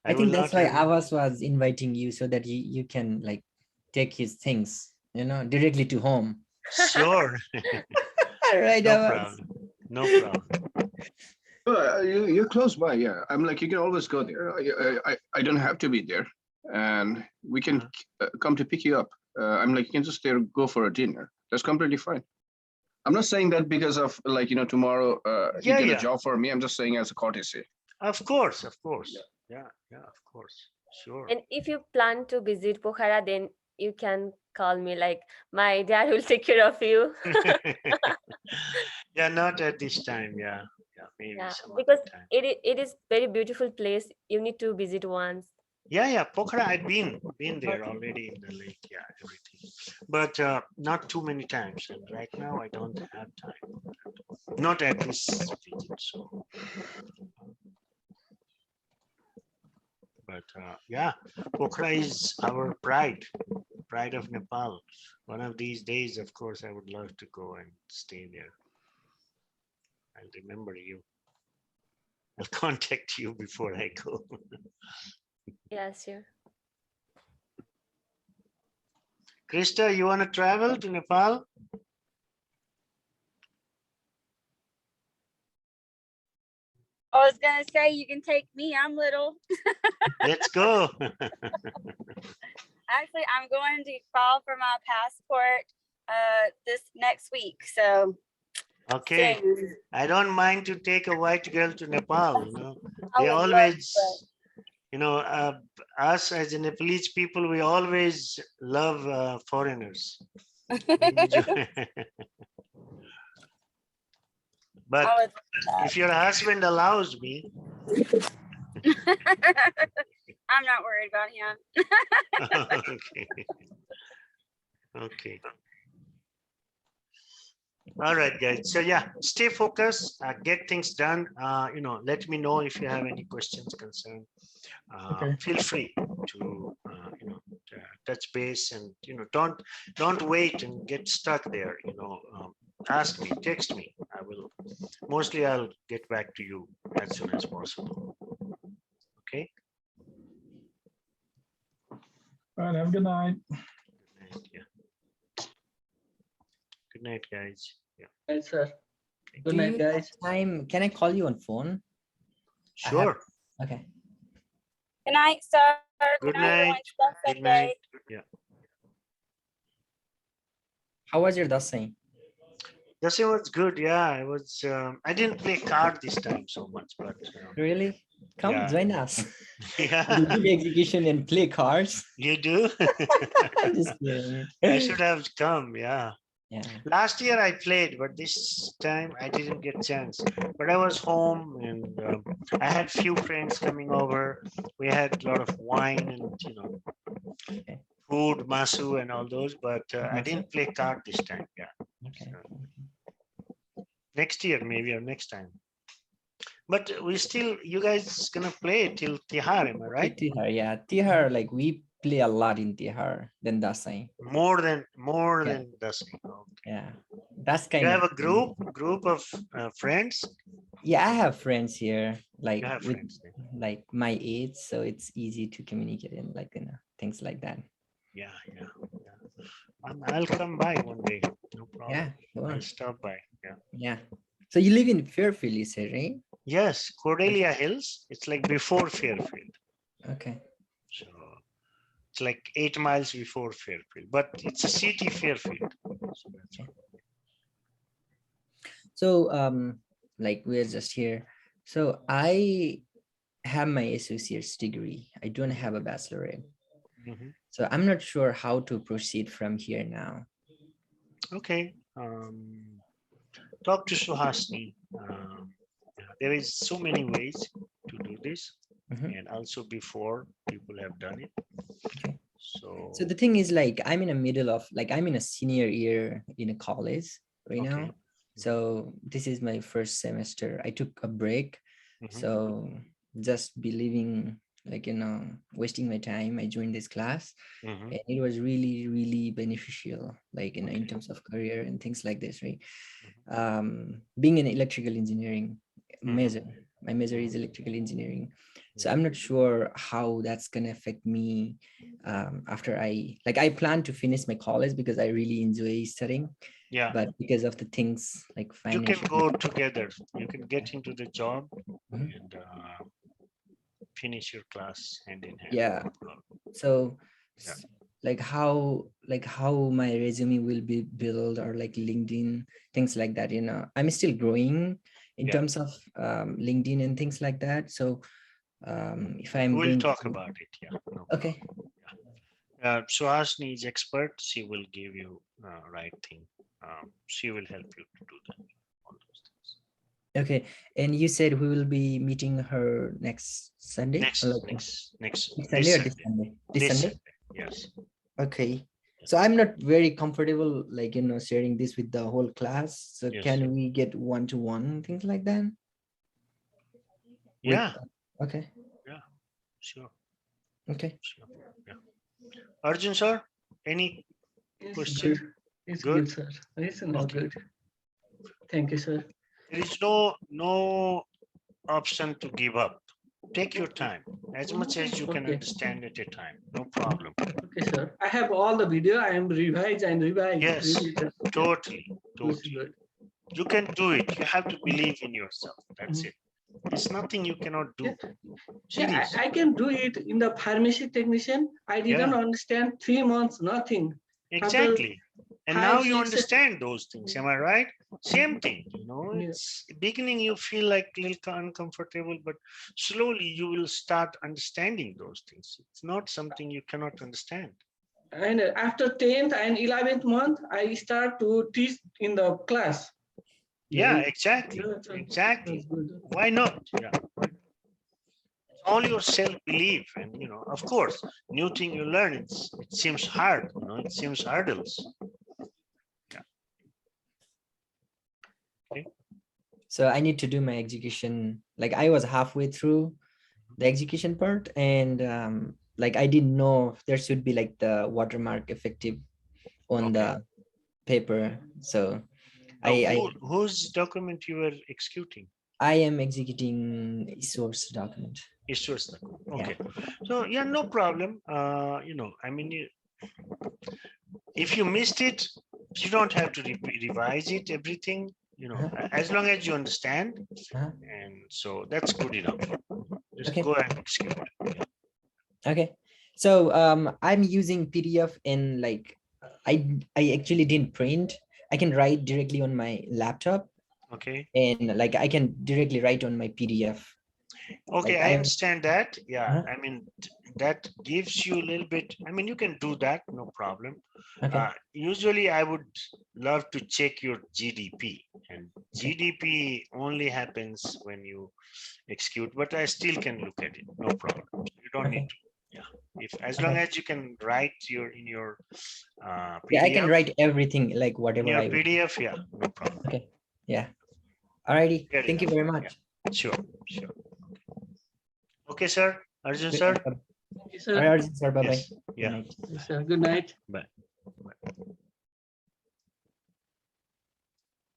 I think that's why Avas was inviting you, so that you can like take his things, directly to home. Sure. Right, No Avas. problem. No problem. You're close by, yeah. I'm like, you can always go there. I don't have to be there, and we can come to pick you up. I'm like, you can just go for a dinner. That's completely fine. I'm not saying that because of like, tomorrow you get a job for me. I'm just saying as a courtesy. Of course. Yeah, of course. Sure. And if you plan to visit Pokhara, then you can call me. Like my dad will take care of you. Yeah, not at this time. Yeah, maybe some because other time. it is very beautiful place. You need to visit once. Yeah, Pokhara, I've been there already in the lake. Yeah, everything, but not too many times. And right now, I don't have time. Not at this visit. So, but yeah, Pokhara is our pride of Nepal. One of these days, of course, I would love to go and stay there. I'll remember you. I'll contact you before I go. Yeah, sure. Krista, you want to travel to Nepal? I was gonna say you can take me. I'm little. Let's go. Actually, I'm going to file for my passport this next week. So Okay. Same. I don't mind to take a white girl to Nepal, you know. I They would love always, that. you know, us as Nepalese people, we always love foreigners. We enjoy- But I would love if your husband allows me, that. I'm not worried about him. okay. Okay. All right, guys. So yeah, stay focused, get things done. You know, let me know if you have any questions, concern. Okay. Feel free to you know, touch base, and you know, don't wait and get stuck there. You know, ask me, text me. I'll get back to you as soon as possible. Okay. All right, have a good night. Good night, guys. Yeah. Yes, sir. Do Good night, you guys. have time? Can I call you on phone? I have- Sure. Okay. Good night, sir. Good everyone. night. Stay safe, Good night. guys. Yeah. How was your dasai? Yes, it was good. Yeah, I was. I didn't play card this time so much, but Really? Come yeah. join us. Yeah. We do execution and play cards. You do. Just kidding. I should have come. Yeah. Yeah. Last year I played, but this time I didn't get chance. But I was home, and I had few friends coming over. We had a lot of wine and you know, Okay. food, masu, and all those. But I Masu? didn't play card this time. Yeah. Okay. Next year maybe, or next time. But we still, you guys gonna play till Tihar, am I right? Tihar, yeah. Tihar, like we play a lot in Tihar than dasai. More than Yeah. Dasai. Yeah. That's kind You of have a group of friends. Yeah, I have friends here, like You have with friends there. like my age, so it's easy to communicate and like things like that. Yeah. I'll come by one day. No problem. Yeah, sure. I'll stop by. Yeah. Yeah. So you live in Fairfield, you said, right? Yes, Cordelia Hills. It's like before Fairfield. Okay. So it's like 8 miles before Fairfield, but it's a city, Fairfield. So that's all. So like we're just here. So I have my associate's degree. I don't have a bachelorette. Mhm. So I'm not sure how to proceed from here now. Okay. Talk to Suhasini. There is so many ways to do this, Mhm. and also before people have done it. Okay. So So the thing is, like, I'm in the middle of, like, I'm in a senior year in a college right now. Okay. So this is my first semester. I took a break. Mhm. So just believing, like, wasting my time, I joined this class. Mhm. And it was really, really beneficial, like, in terms of career and things like this, right? Being an electrical engineering major, my major is electrical engineering. So I'm not sure how that's gonna affect me after I plan to finish my college because I really enjoy studying. Yeah. But because of the things like You can financial, go together. You can get into the job Mhm. and finish your class hand in hand. Yeah. So like how my resume will be built, or like LinkedIn, things like that, I'm still growing in Yeah. terms of LinkedIn and things like that. So if I'm We'll going talk to- about it. Yeah. No Okay. problem. Suhasini is expert. She will give you right thing. She will help you to do that. All those things. Okay. And you said we will be meeting her next Sunday? Next Or like Sunday Sunday or or this Sunday? This This Sunday? Sunday, yes. Okay. So I'm not very comfortable, like, sharing this with the whole class. So Yes. can we get one-to-one, things like that? With- Yeah, Okay. sure. Okay. Sure. Yeah. Arjun sir, any It's question? good. It's Good? good, sir. It's not Okay. good. Thank you, sir. There is no option to give up. Take your time, as much as you can Okay. understand at a time. No problem. Okay, sir. I have all the video. I am revise and revise. Yes. Really, sir. Totally. It's Totally. good. You can do it. You have to believe in yourself. That's Mhm. it. There's nothing you cannot do. Yeah, Serious. I can do it in the pharmacy technician. I didn't Yeah. understand 3 months, nothing. Exactly. And five, now you 6, understand those things. Am I right? Same thing, you know, Yeah. it's beginning, you feel like a little uncomfortable, but slowly you will start understanding those things. It's not something you cannot understand. and after 10th and 11th month, I start to teach in the class. Yeah, exactly. Yeah, so Exactly. that's good. Why not? Yeah. All your self-belief, and you know, of course, new thing you learn, it seems hard, you know, it seems hurdles. So I need to do my execution. Like I was halfway through the execution part, and like I didn't know if there should be like the watermark effective on Okay. the paper. So Whose document you were executing? I am executing source document. It's yours. Okay. So yeah, no problem. You know, I mean, if you missed it, you don't have to revise it, everything, you know, as long as you understand. And so that's good enough. Just go and execute. Okay. So I'm using PDF, and like I actually didn't print. I can write directly on my laptop. Okay. And like I can directly write on my PDF. Okay, Like, I understand that. Yeah, I mean, that gives you a little bit, I mean, you can do that, no problem. Okay. Usually I would love to check your GDP, and GDP only happens when you execute, but I still can look at it, no problem. You don't need to, yeah. If as long as you can write in your PDF. Yeah, I can write everything, like In whatever your I want. PDF, yeah, no problem. Okay. Yeah. Alrighty. Fair Thank you enough. very much. Yeah. Sure, sure. Okay, sir. Arjun, sir. Yes, sir. Alright, Arjun, sir. Bye bye. Yes. Yeah. Yes, sir. Good night. Bye.